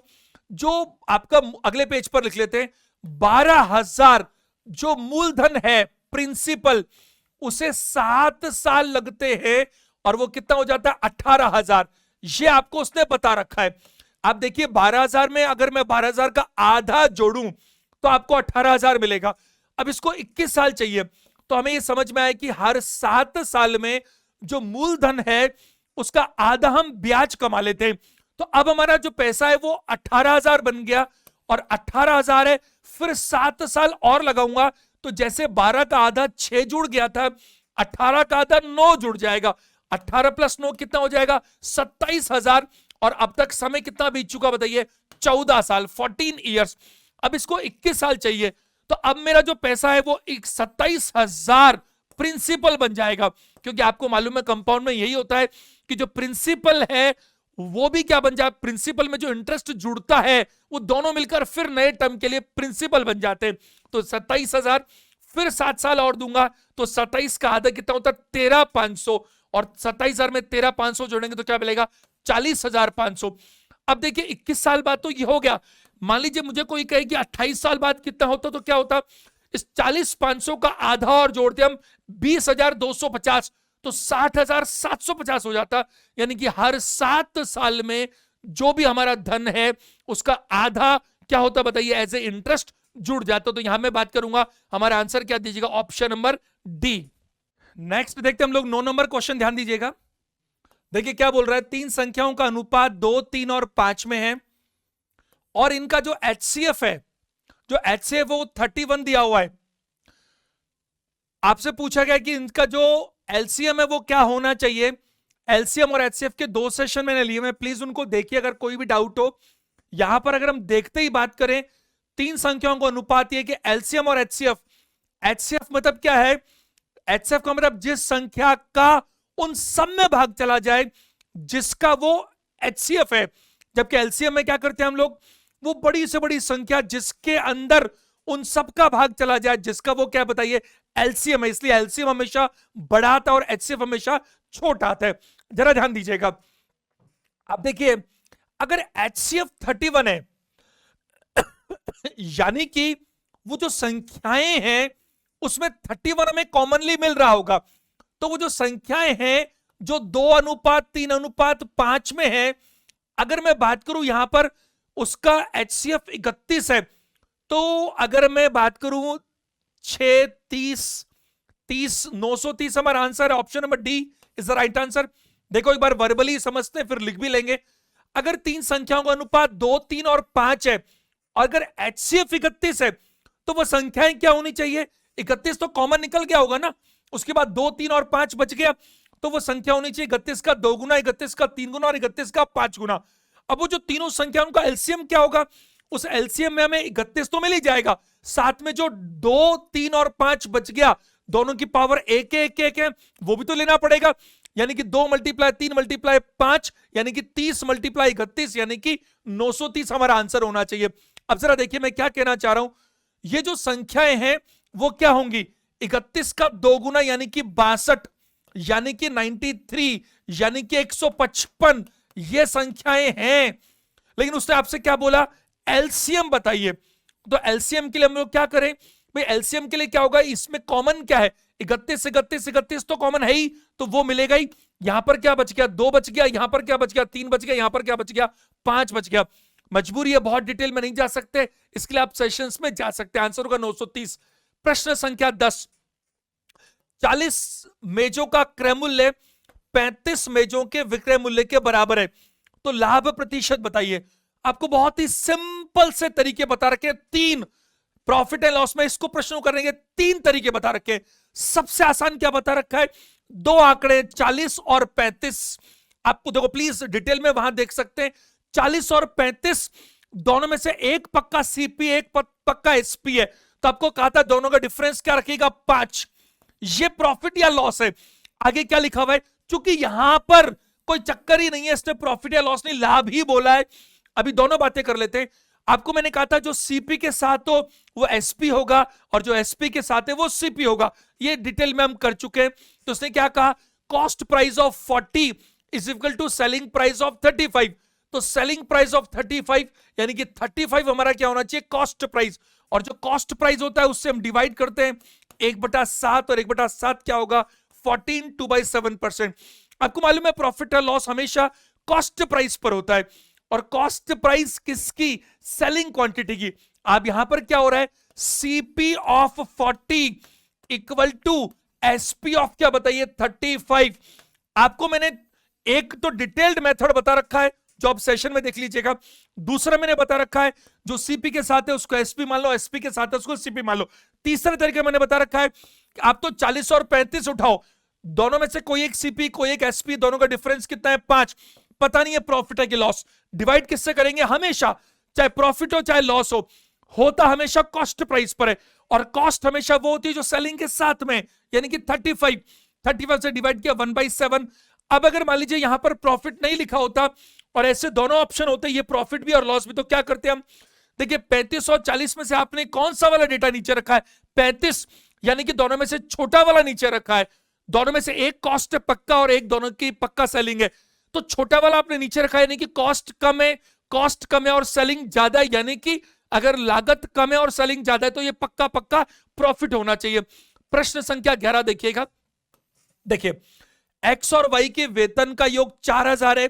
S1: जो आपका अगले पेज पर लिख लेते हैं 12,000 जो मूलधन है प्रिंसिपल उसे 7 साल लगते हैं और वो कितना हो जाता है 18,000। ये आपको उसने बता रखा है। आप देखिए 12,000 में अगर मैं 12,000 का आधा जोड़ूं तो आपको 18,000 मिलेगा। अब इसको 21 साल चाहिए तो हमें ये समझ में आया कि हर 7 साल में जो मूलधन है उसका आधा हम ब्याज कमा लेते हैं। तो अब हमारा जो पैसा है वो 18,000 बन गया और 18,000 है फिर 7 साल और लगाऊंगा तो जैसे 12 का आधा 6 जुड़ गया था 18 का आधा 9 जुड़ जाएगा। 18 + 9 कितना हो जाएगा 27,000 और अब तक समय कितना बीत चुका बताइए 14 साल 14 ईयर्स। अब इसको 21 साल चाहिए तो अब मेरा जो पैसा है वो 27,000 प्रिंसिपल बन जाएगा क्योंकि आपको मालूम है कंपाउंड में यही होता है कि जो प्रिंसिपल है वो भी क्या बन जाए, प्रिंसिपल में जो इंटरेस्ट जुड़ता है वो दोनों मिलकर फिर नए टर्म के लिए प्रिंसिपल बन जाते हैं। तो 27,000 फिर 7 साल और दूंगा तो 27 का आधा कितना होता है 13,500 और 27,000 में 13,500 जोड़ेंगे तो क्या मिलेगा 40,500। अब देखिए 21 साल बाद तो ये हो गया। मान लीजिए मुझे कोई कहे कि 28 साल बाद कितना होता तो क्या होता, इस 40,500 का आधा और जोड़ते हम 20,250 तो 60,750 हो जाता। यानी कि हर 7 साल में जो भी हमारा धन है उसका आधा क्या होता बताइए एज ए इंटरेस्ट जुड़ जाता। तो यहां मैं बात करूंगा हमारा आंसर क्या दीजिएगा ऑप्शन नंबर डी। नेक्स्ट देखते हम लोग 9 नंबर क्वेश्चन, ध्यान दीजिएगा। देखिए क्या बोल रहा है, 3 संख्याओं का अनुपात 2, 3 और 5 में है और इनका जो HCF है, जो HCF वो 31 दिया हुआ है। आपसे पूछा गया कि इनका जो LCM है वो क्या होना चाहिए। LCM और HCF के 2 सेशन मैंने लिए हैं, प्लीज उनको देखिए अगर कोई भी डाउट हो। यहां पर अगर हम देखते ही बात करें 3 संख्याओं का अनुपात ये कि LCM और HCF। HCF मतलब क्या है, HCF का मतलब जिस संख्या का उन सब में भाग चला जाए जिसका वो HCF है। जबकि LCM में क्या करते हैं हम लोग, वो बड़ी से बड़ी संख्या जिसके अंदर उन सब का भाग चला जाए जिसका वो क्या बताइए LCM है। इसलिए LCM हमेशा बड़ा आता है और HCF हमेशा छोटा आता है। जरा ध्यान दीजिएगा। अब देखिए अगर HCF 31 है यानी कि वो जो संख्याएं हैं उसमें 31 हमें कॉमनली मिल रहा होगा। तो वो जो संख्याएं हैं जो 2:3:5 में है, अगर मैं बात करूं यहां पर उसका HCF 31 है तो अगर मैं बात करूं 6, 30, 930 हमारा आंसर है। Option number D is the right answer. देखो एक बार वर्बली समझते हैं फिर लिख भी लेंगे। अगर 3 संख्याओं का अनुपात 2, 3 और 5 है और अगर HCF 31 है तो वो संख्याएं क्या होनी चाहिए, 31 तो कॉमन निकल गया होगा ना, उसके बाद 2, 3 और 5 बच गया तो वो संख्या होनी चाहिए 31 का 2 गुना, 31 का 3 गुना और 31 का 5 गुना। अब वो जो तीनों संख्या उनका एलसीएम क्या होगा, उस एलसीएम में हमें 31 तो मिल ही जाएगा, साथ में जो 2, 3 और 5 बच गया, दोनों की पावर एक एक एक है, वो भी तो लेना पड़ेगा। यानी कि 2 मल्टीप्लाई 3 मल्टीप्लाई 5 यानी कि 30 मल्टीप्लाई 31 यानी कि 930 हमारा आंसर होना चाहिए। अब जरा देखिए मैं क्या कहना चाह रहा हूं, ये जो संख्याएं हैं वो क्या होंगी, 31 का 2 गुना यानी कि 62 यानी कि 93 यानी कि 155 ये संख्याएं हैं। लेकिन उसने आपसे क्या बोला, एलसीएम बताइए। तो एलसीएम के लिए हम लोग क्या करें भाई, एलसीएम के लिए क्या होगा, इसमें कॉमन क्या है, 31 31 31 तो कॉमन है ही, तो वो मिलेगा ही। यहां पर क्या बच गया, 2 बच गया, यहां पर क्या बच गया, 3 बच गया, यहां पर क्या बच गया, 5 बच गया। मजबूरी है, बहुत डिटेल में नहीं जा सकते, इसके लिए आप सेशंस में जा सकते हैं। आंसर होगा 930। प्रश्न संख्या 10, 40 मेजों का क्रय मूल्य 35 मेजों के विक्रय मूल्य के बराबर है, तो लाभ प्रतिशत बताइए। आपको बहुत ही सिंपल से तरीके बता रखे, 3 प्रॉफिट एंड लॉस में इसको प्रश्नों करने के 3 तरीके बता रखे। सबसे आसान क्या बता रखा है, 2 आंकड़े 40 और 35, आपको देखो प्लीज डिटेल में वहां देख सकते हैं, 40 और 35 दोनों में से एक पक्का सीपी एक पक्का एसपी है, तो आपको कहा था दोनों का डिफरेंस क्या रखेगा, 5। ये प्रॉफिट या लॉस है। आगे क्या लिखा हुआ है, चूंकि यहां पर कोई चक्कर ही नहीं है, इसने प्रॉफिट या लॉस नहीं, लाभ ही बोला है। अभी दोनों बातें कर लेते हैं। आपको मैंने कहा था जो सीपी के साथ हो वो एसपी होगा और जो एसपी के साथ है वो सीपी होगा, ये डिटेल में हम कर चुके हैं। तो उसने क्या कहा, cost price of 40 is equal to selling price of 35। तो सेलिंग प्राइस ऑफ 35 यानी कि 35 हमारा क्या होना चाहिए, कॉस्ट प्राइस, और जो कॉस्ट प्राइस होता है उससे हम डिवाइड करते हैं 1/7, और 1/7 क्या होगा, 14 2/7%। आपको मालूम है प्रॉफिट और लॉस हमेशा कॉस्ट प्राइस पर होता है, और कॉस्ट प्राइस किसकी, सेलिंग क्वांटिटी की। अब यहां पर क्या हो रहा है, CP of 40 equal to SP of क्या बताइए, 35। आपको मैंने एक तो डिटेल्ड मेथड बता रखा है जो आप सेशन में देख लीजिएगा, दूसरा मैंने बता रखा है जो सीपी के साथ है उसको एसपी मान लो, एसपी के साथ है उसको सीपी मान लो। तीसरा तरीका मैंने बता रखा है कि आप तो 40 और 35 उठाओ, दोनों में से कोई एक सीपी कोई एक एसपी, दोनों का डिफरेंस कितना है, 5। पता नहीं है प्रॉफिट है कि लॉस, डिवाइड किससे करेंगे, हमेशा चाहे प्रॉफिट हो चाहे लॉस हो, होता हमेशा कॉस्ट प्राइस पर है, और कॉस्ट हमेशा वो होती है जो सेलिंग के साथ में, यानी कि 35 से डिवाइड किया 1/7। अब अगर मान लीजिए यहां पर प्रॉफिट नहीं लिखा होता और ऐसे दोनों ऑप्शन होते, ये प्रॉफिट भी और लॉस भी, तो क्या करते हम, देखिए 35 और 40 में से आपने कौन सा वाला डेटा नीचे रखा है, 35, यानी कि दोनों में से छोटा वाला नीचे रखा है। दोनों में से एक कॉस्ट पक्का और एक दोनों की पक्का सेलिंग है, तो छोटा वाला आपने नीचे रखा है, यानी कि कॉस्ट कम है और सेलिंग ज्यादा है, यानी कि अगर लागत कम है और सेलिंग ज्यादा है तो ये पक्का पक्का प्रॉफिट होना चाहिए। प्रश्न संख्या 11 देखिएगा, देखिए एक्स और वाई के वेतन का योग 4000 है,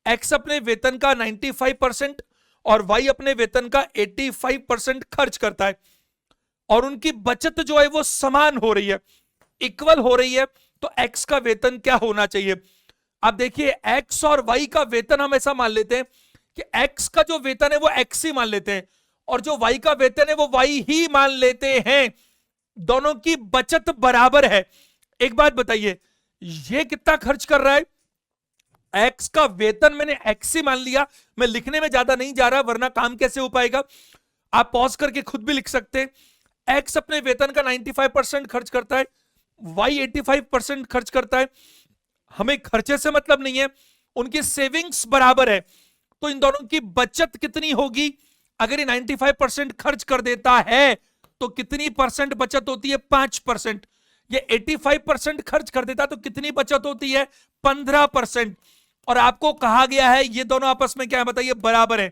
S1: एक्स अपने वेतन का 95% और वाई अपने वेतन का 85% खर्च करता है, और उनकी बचत जो है वो समान हो रही है, इक्वल हो रही है, तो एक्स का वेतन क्या होना चाहिए। अब देखिए एक्स और वाई का वेतन हम ऐसा मान लेते हैं कि एक्स का जो वेतन है वो एक्स ही मान लेते हैं, और जो वाई का वेतन है वो वाई ही मान लेते हैं, दोनों की बचत बराबर है। एक बात बताइए, ये कितना खर्च कर रहा है, एक्स का वेतन मैंने एक्स ही मान लिया, मैं लिखने में ज्यादा नहीं जा रहा वरना काम कैसे हो पाएगा, आप पॉज करके खुद भी लिख सकते हैं। एक्स अपने वेतन का 95% खर्च करता है, वाई 85% खर्च करता है, हमें खर्चे से मतलब नहीं है, उनकी सेविंग्स बराबर है, तो इन दोनों की बचत कितनी होगी, अगर ये 95% खर्च कर देता है तो कितनी परसेंट बचत होती है, 5%। ये 85% खर्च कर देता तो कितनी बचत होती है, 15%। और आपको कहा गया है ये दोनों आपस में क्या है बताइए, बराबर है,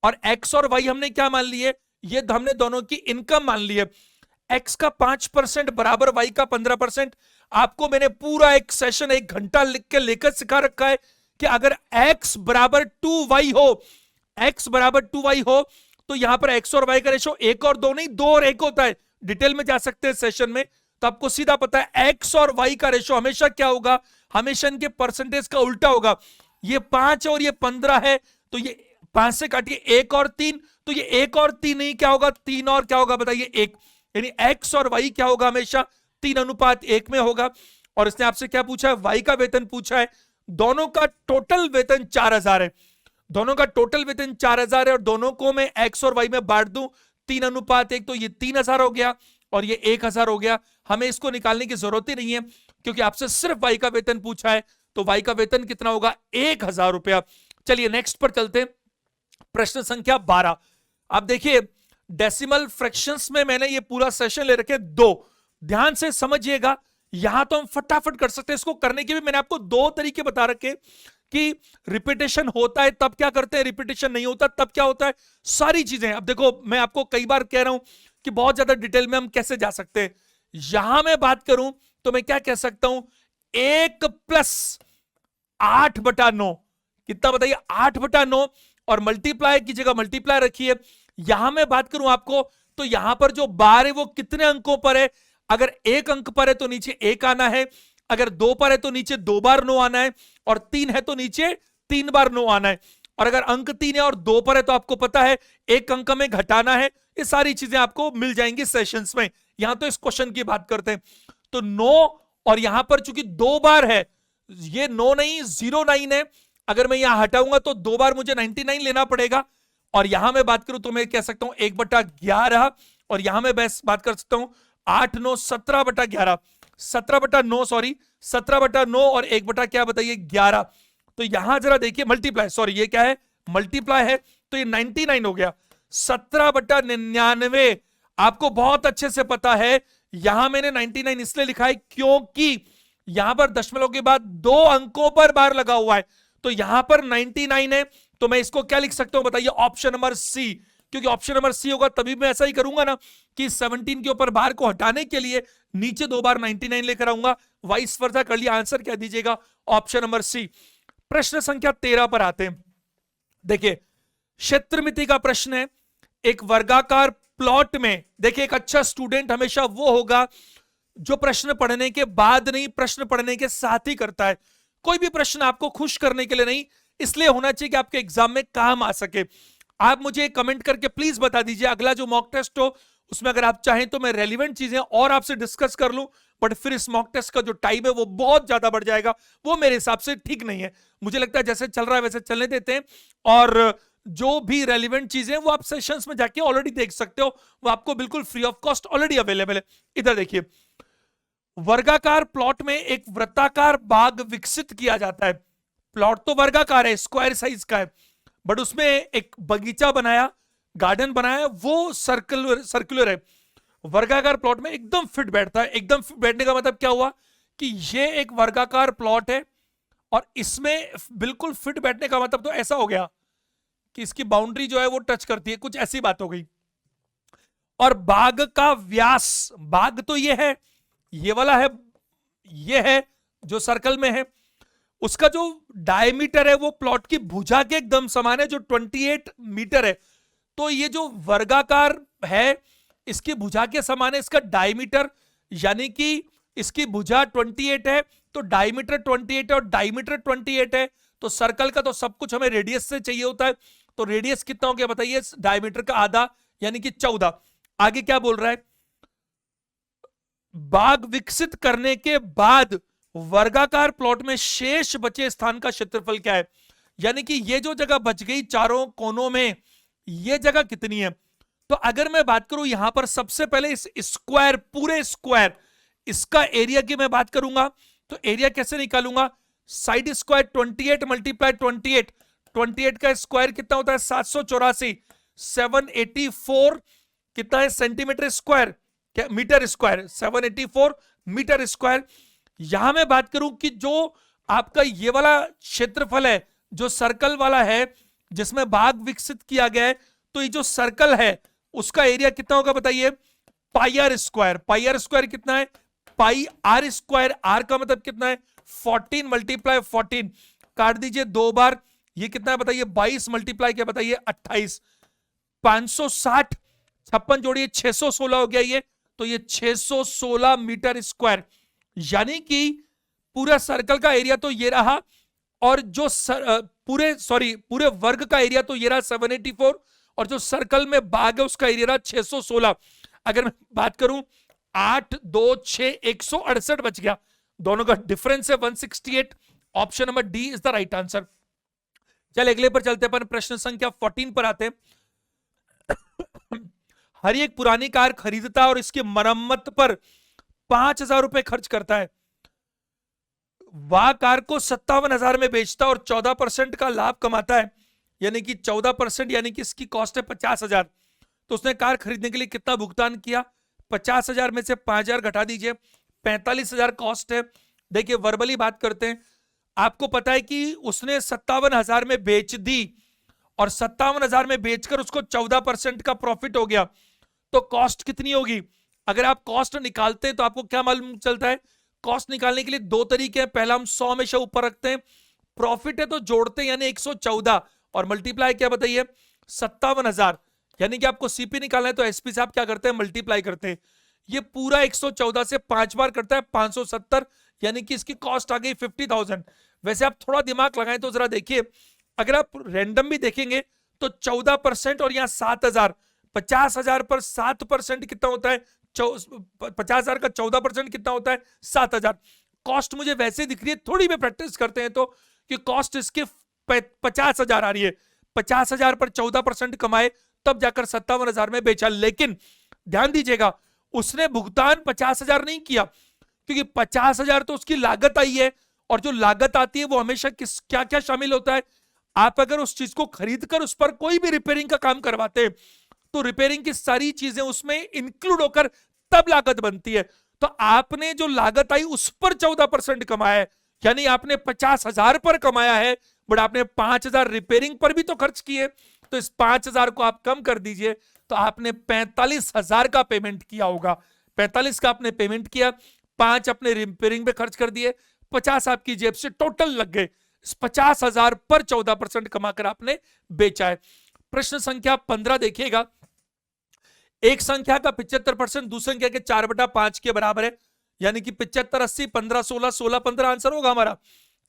S1: और एक्स और वाई हमने क्या मान लिए, ये हमने दोनों की इनकम मान ली है, एक्स का 5% बराबर वाई का 15%। आपको मैंने पूरा एक सेशन 1 घंटा लिख के लेकर सिखा रखा है कि अगर x बराबर 2y हो, x बराबर 2y हो, तो यहां पर x और y का रेशो 1 और 2 नहीं 2 और 1 होता है। डिटेल में जा सकते हैं सेशन में, तो आपको सीधा पता है x और y का रेशो हमेशा क्या होगा, हमेशा इनके परसेंटेज का उल्टा होगा। ये 5 और ये 15 है, तो ये 5 से काटिए 1 और 3, तो ये 1 और 3 नहीं क्या होगा, 3 और क्या होगा बताइए 1, यानी x और y क्या होगा, हमेशा 3:1 में होगा। और इसने आपसे क्या पूछा है, वाई का वेतन पूछा है। दोनों का टोटल वेतन 4000 है, दोनों का टोटल वेतन 4000 है, और दोनों को मैं एक्स और वाई में बांट दूं 3:1, तो ये 3000 हो गया और ये 1000 हो गया। हमें इसको निकालने की जरूरत ही नहीं है क्योंकि आपसे सिर्फ वाई का वेतन पूछा है, तो वाई का वेतन कितना होगा, 1000 रुपया। चलिए नेक्स्ट पर चलते हैं, प्रश्न संख्या 12। अब देखिए डेसिमल फ्रैक्शंस में मैंने ये पूरा सेशन ले रखे दो, ध्यान से समझिएगा। यहां तो हम फटाफट कर सकते हैं, इसको करने के भी मैंने आपको दो तरीके बता रखे कि रिपीटेशन होता है तब क्या करते हैं, रिपीटेशन नहीं होता तब क्या होता है, सारी चीजें। अब देखो मैं आपको कई बार कह रहा हूं कि बहुत ज्यादा डिटेल में हम कैसे जा सकते हैं। यहां मैं बात करूं तो मैं क्या कह सकता हूं, 1+8/9 कितना बताइए, 8/9, और मल्टीप्लाई की जगह मल्टीप्लाई रखिए। यहां मैं बात करूं आपको तो यहां पर जो बार है वो कितने अंकों पर है, अगर 1 अंक पर है तो नीचे 1 आना है, अगर 2 पर है तो नीचे 2 बार 9 आना है, और 3 है तो नीचे 3 बार 9 आना है। और अगर अंक 3 है और 2 पर है तो आपको पता है 1 अंक में घटाना है। ये सारी चीजें आपको मिल जाएंगी सेशंस में। यहां तो इस क्वेश्चन की बात करते हैं, तो 9, और यहां पर चूंकि 2 बार है, ये 9 नहीं 09 है, अगर मैं यहां हटाऊंगा तो 2 बार मुझे 99 लेना पड़ेगा। और यहां मैं बात करूं तो मैं कह सकता हूं 1/11, और यहां मैं बात कर सकता हूं 8 9 17/11, 17/9 सॉरी 17/9, और 1 क्या बताइए 11। तो यहां जरा देखिए मल्टीप्लाई, सॉरी ये क्या है, मल्टीप्लाई है, तो ये 99 हो गया। 17/99 आपको बहुत अच्छे से पता है, यहां मैंने 99 इसलिए लिखा है क्योंकि यहां पर दशमलव के बाद 2 अंकों पर बार लगा हुआ है, तो यहां पर 99 है, तो मैं इसको क्या लिख सकता हूं बताइए, ऑप्शन नंबर सी। क्योंकि ऑप्शन नंबर सी होगा तभी मैं ऐसा ही करूंगा ना कि 17 के ऊपर बार को हटाने के लिए नीचे 2 बार 99 लेकर आऊंगा, वाइस वर्सा कर लिया। आंसर क्या दीजिएगा, ऑप्शन नंबर सी। प्रश्न संख्या 13 पर आते हैं। देखिए क्षेत्रमिति का प्रश्न है, एक वर्गाकार प्लॉट में। देखिए एक अच्छा स्टूडेंट हमेशा वो होगा जो प्रश्न पढ़ने के बाद नहीं, प्रश्न पढ़ने के साथ ही करता है। कोई भी प्रश्न आपको खुश करने के लिए नहीं, इसलिए होना चाहिए कि आपके एग्जाम में काम आ सके। आप मुझे कमेंट करके प्लीज बता दीजिए अगला जो मॉक टेस्ट हो उसमें अगर आप चाहें तो मैं रेलिवेंट चीजें और आपसे डिस्कस कर लूं, बट फिर इस मॉक टेस्ट का जो टाइम है वो बहुत ज्यादा बढ़ जाएगा, वो मेरे हिसाब से ठीक नहीं है। मुझे लगता है जैसे चल रहा है वैसे चलने देते हैं, और जो भी रेलिवेंट चीजें वो आप सेशंस में जाके ऑलरेडी देख सकते हो, वो आपको बिल्कुल free of cost already available है। इधर देखिए, वर्गाकार प्लॉट में एक वृत्ताकार बाग विकसित किया जाता है। प्लॉट तो वर्गाकार है, स्क्वायर साइज का है, बट उसमें एक बगीचा बनाया, गार्डन बनाया, वो सर्कुलर है। वर्गाकार प्लॉट में एकदम फिट बैठता है। एकदम फिट बैठने का मतलब क्या हुआ कि ये एक वर्गाकार प्लॉट है और इसमें बिल्कुल फिट बैठने का मतलब तो ऐसा हो गया कि इसकी बाउंड्री जो है वो टच करती है, कुछ ऐसी बात हो गई। और बाग का व्यास, बाग तो ये है, ये वाला है, ये है जो सर्कल में है, उसका जो डायमीटर है वो प्लॉट की भुजा के एकदम समान है जो 28 मीटर है। तो ये जो वर्गाकार है इसकी भुजा के समान है इसका डायमीटर, यानी कि इसकी भुजा 28 है तो डायमीटर 28 है, और डायमीटर 28 है तो सर्कल का तो सब कुछ हमें रेडियस से चाहिए होता है, तो रेडियस कितना हो गया बताइए, डायमीटर का आधा यानी कि 14। आगे क्या बोल रहा है, बाग विकसित करने के बाद वर्गाकार प्लॉट में शेष बचे स्थान का क्षेत्रफल क्या है, यानी कि ये जो जगह बच गई चारों कोनों में, ये जगह कितनी है। तो अगर मैं बात करूं यहां पर सबसे पहले इस स्क्वायर, पूरे स्क्वायर इसका एरिया की मैं बात करूंगा, तो एरिया कैसे निकालूंगा, साइड स्क्वायर 28 मल्टीप्लाई 28, 28 का स्क्वायर कितना होता है 784, 784 कितना है सेंटीमीटर स्क्वायर, क्या मीटर स्क्वायर, 784 मीटर स्क्वायर। यहां मैं बात करूं कि जो आपका ये वाला क्षेत्रफल है जो सर्कल वाला है जिसमें बाग विकसित किया गया है, तो ये जो सर्कल है उसका एरिया कितना होगा बताइए, pi r square. Pi r square कितना है, पाई आर स्क्वायर, आर का मतलब कितना है 14 मल्टीप्लाई 14, काट दीजिए 2 बार, ये कितना है बताइए 22 मल्टीप्लाई क्या बताइए 28, 560, 56 जोड़िए 616 हो गया ये, तो ये 616 मीटर स्क्वायर, यानी कि पूरा सर्कल का एरिया तो ये रहा, और जो पूरे वर्ग का एरिया तो ये रहा 784, और जो सर्कल में बाग है उसका एरिया रहा 616। अगर मैं बात करूं 8 2 6 168 बच गया, दोनों का डिफरेंस है 168। Option number D is the right answer. चल अगले पर चलते हैं, प्रश्न संख्या 14 पर आते हैं। हर एक पुरानी कार खरीदता है और इसकी मरम्मत पर 5,000 रुपए खर्च करता है। वह कार को 57,000 में बेचता है और 14% का लाभ कमाता है, यानी कि 14%, यानी कि इसकी कॉस्ट है 50,000। तो उसने कार खरीदने के लिए कितना भुगतान किया? 50,000 में से 5,000 घटा दीजिए, 45,000 कॉस्ट है। देखिए वर्बली बात करते हैं। आपको पता है कि उसने 57,000 में बेच दी और 57,000 में बेचकर उसको 14% का प्रॉफिट हो गया, तो कॉस्ट कितनी होगी? अगर आप कॉस्ट निकालते हैं तो आपको क्या मालूम चलता है? कॉस्ट निकालने के लिए दो तरीके हैं। पहला हम 100 हमेशा ऊपर रखते हैं, प्रॉफिट है तो जोड़ते हैं यानी 114, और मल्टीप्लाई क्या बताइए? 57,000। यानी कि आपको सीपी निकालना है तो एसपी से आप क्या करते हैं? मल्टीप्लाई करते हैं। ये पूरा 114 से 5 बार करता है 570, यानी कि इसकी कॉस्ट आ गई 50,000। वैसे आप थोड़ा दिमाग लगाएं तो जरा देखिए, अगर आप रैंडम भी देखेंगे तो 14% और यहां 7,000, 50,000 पर 7% कितना होता है? 50,000 का 14% कितना होता है? 7,000। कॉस्ट मुझे वैसे दिख रही है, थोड़ी भी प्रैक्टिस करते हैं तो कि कॉस्ट इसके 50,000 आ रही है। 50,000 पर 14% कमाए तब जाकर 57,000 में बेचा। लेकिन ध्यान दीजिएगा, उसने भुगतान 50,000 नहीं किया, क्योंकि 50,000 तो उसकी लागत आई है, और जो लागत आती है वो हमेशा किस क्या क्या शामिल होता है? आप अगर उस चीज को खरीद कर उस पर कोई भी रिपेयरिंग का काम करवाते हैं तो रिपेयरिंग की सारी चीजें उसमें इंक्लूड होकर तब लागत बनती है। तो आपने जो लागत आई उस पर 14% कमाया है, यानी आपने 50,000 पर कमाया है, बट आपने 5,000 रिपेयरिंग पर भी तो खर्च किए। तो इस 5,000 को आप कम कर दीजिए तो आपने 45,000 का पेमेंट किया होगा। 45 का आपने पेमेंट किया, 5 अपने रिपेयरिंग पे खर्च कर दिए, 50 आपकी जेब से टोटल लग गए। 50,000 पर 14% कमाकर आपने बेचा है। प्रश्न संख्या 15 देखिएगा। एक संख्या का 75% दूसरी संख्या के 4/5 के बराबर है, यानी कि 75 80 15 16 16 15 आंसर होगा हमारा।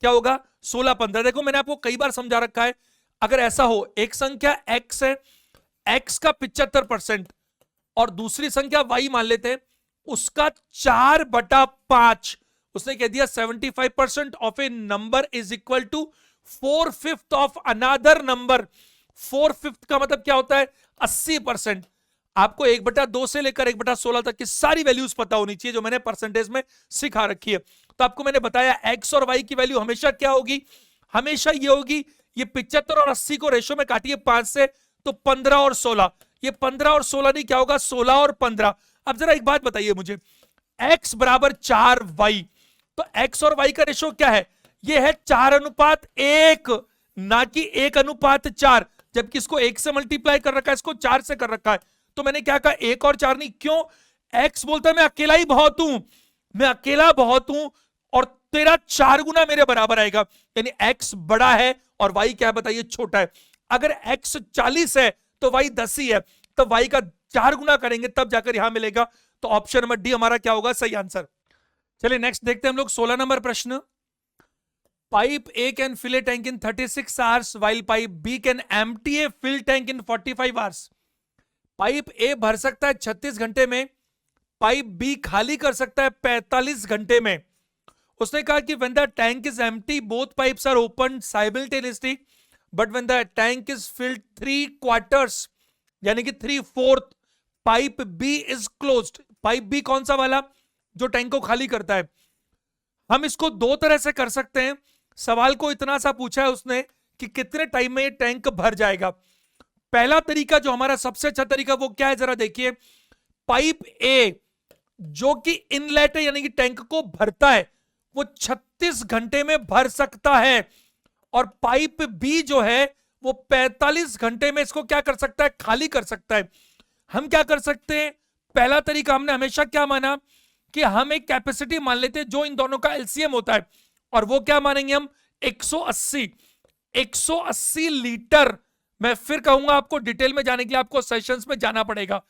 S1: क्या होगा? 16 15। देखो मैंने आपको कई बार समझा रखा है, अगर ऐसा हो एक संख्या x है, x का 75% और दूसरी संख्या y मान लेते हैं, उसका 4/5, उसने कह दिया 75% of a number is equal to 4/5 of another number. 4/5 का मतलब क्या होता है? 80%। आपको 1/2 से लेकर 1/16 तक की सारी वैल्यूज पता होनी चाहिए जो मैंने परसेंटेज में सिखा रखी है। तो आपको मैंने बताया x और y की वैल्यू हमेशा क्या होगी? हमेशा ये होगी, ये 75 और 80 को रेशो में काटिए 5 से, तो 15 और 16। ये 15 और 16 नहीं, क्या होगा? 16 और 15। अब जरा एक बात बताइए मुझे, x बराबर 4y, तो x और y का रेशो क्या है? ये है 4:1, ना कि 1:4, जबकि इसको 1 से मल्टीप्लाई कर रखा है, इसको 4 से कर रखा है। तो मैंने क्या कहा? 1 और 4 नहीं। क्यों? x बोलता है मैं अकेला ही बहुत हूं, मैं अकेला बहुत हूं, और तेरा 4 गुना मेरे बराबर आएगा, यानी x बड़ा है और y क्या बताइए? छोटा है। अगर x 40 है तो y 10 ही है, तो y का 4 गुना करेंगे तब जाकर यहां मिलेगा। तो ऑप्शन नंबर डी हमारा क्या होगा? सही आंसर। चलिए नेक्स्ट देखते हैं हम लोग 16 नंबर प्रश्न। Pipe A can fill a tank in 36 hours while pipe B can empty a fill tank in 45 hours. Pipe A भर सकता है 36 घंटे में, पाइप बी खाली कर सकता है 45 घंटे में। उसने कहा कि when the tank is empty both pipes are opened simultaneously but when the tank is filled 3/4 यानी कि 3/4 pipe B is closed. Pipe B कौन सा वाला? जो टैंक को खाली करता है। हम इसको दो तरह से कर सकते हैं। सवाल को इतना सा पूछा है उसने कि कितने टाइम में ये टैंक भर जाएगा। पहला तरीका जो हमारा सबसे अच्छा तरीका वो क्या है? जरा देखिए, पाइप ए जो कि इनलेट है यानी कि टैंक को भरता है, वो 36 घंटे में भर सकता है, और पाइप बी जो है वो 45 घंटे में इसको क्या कर सकता है? खाली कर सकता है। हम क्या कर सकते हैं? पहला तरीका हमने हमेशा क्या माना कि हम एक कैपेसिटी मान लेते हैं जो इन दोनों का एलसीएम होता है, और वो क्या मानेंगे हम? 180 लीटर। मैं फिर कहूंगा आपको डिटेल में जाने के लिए आपको सेशंस में जाना पड़ेगा।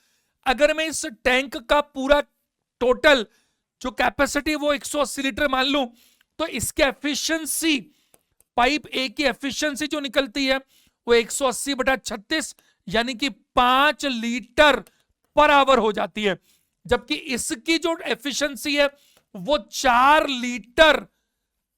S1: अगर मैं इस टैंक का पूरा टोटल जो कैपेसिटी वो 180 लीटर मान लूं, तो इसकी एफिशिएंसी, पाइप ए की एफिशिएंसी जो निकलती है वो 180/36 यानी कि 5 लीटर पर आवर हो जाती है। जबकि इसकी जो एफिशिएंसी है वो 4 लीटर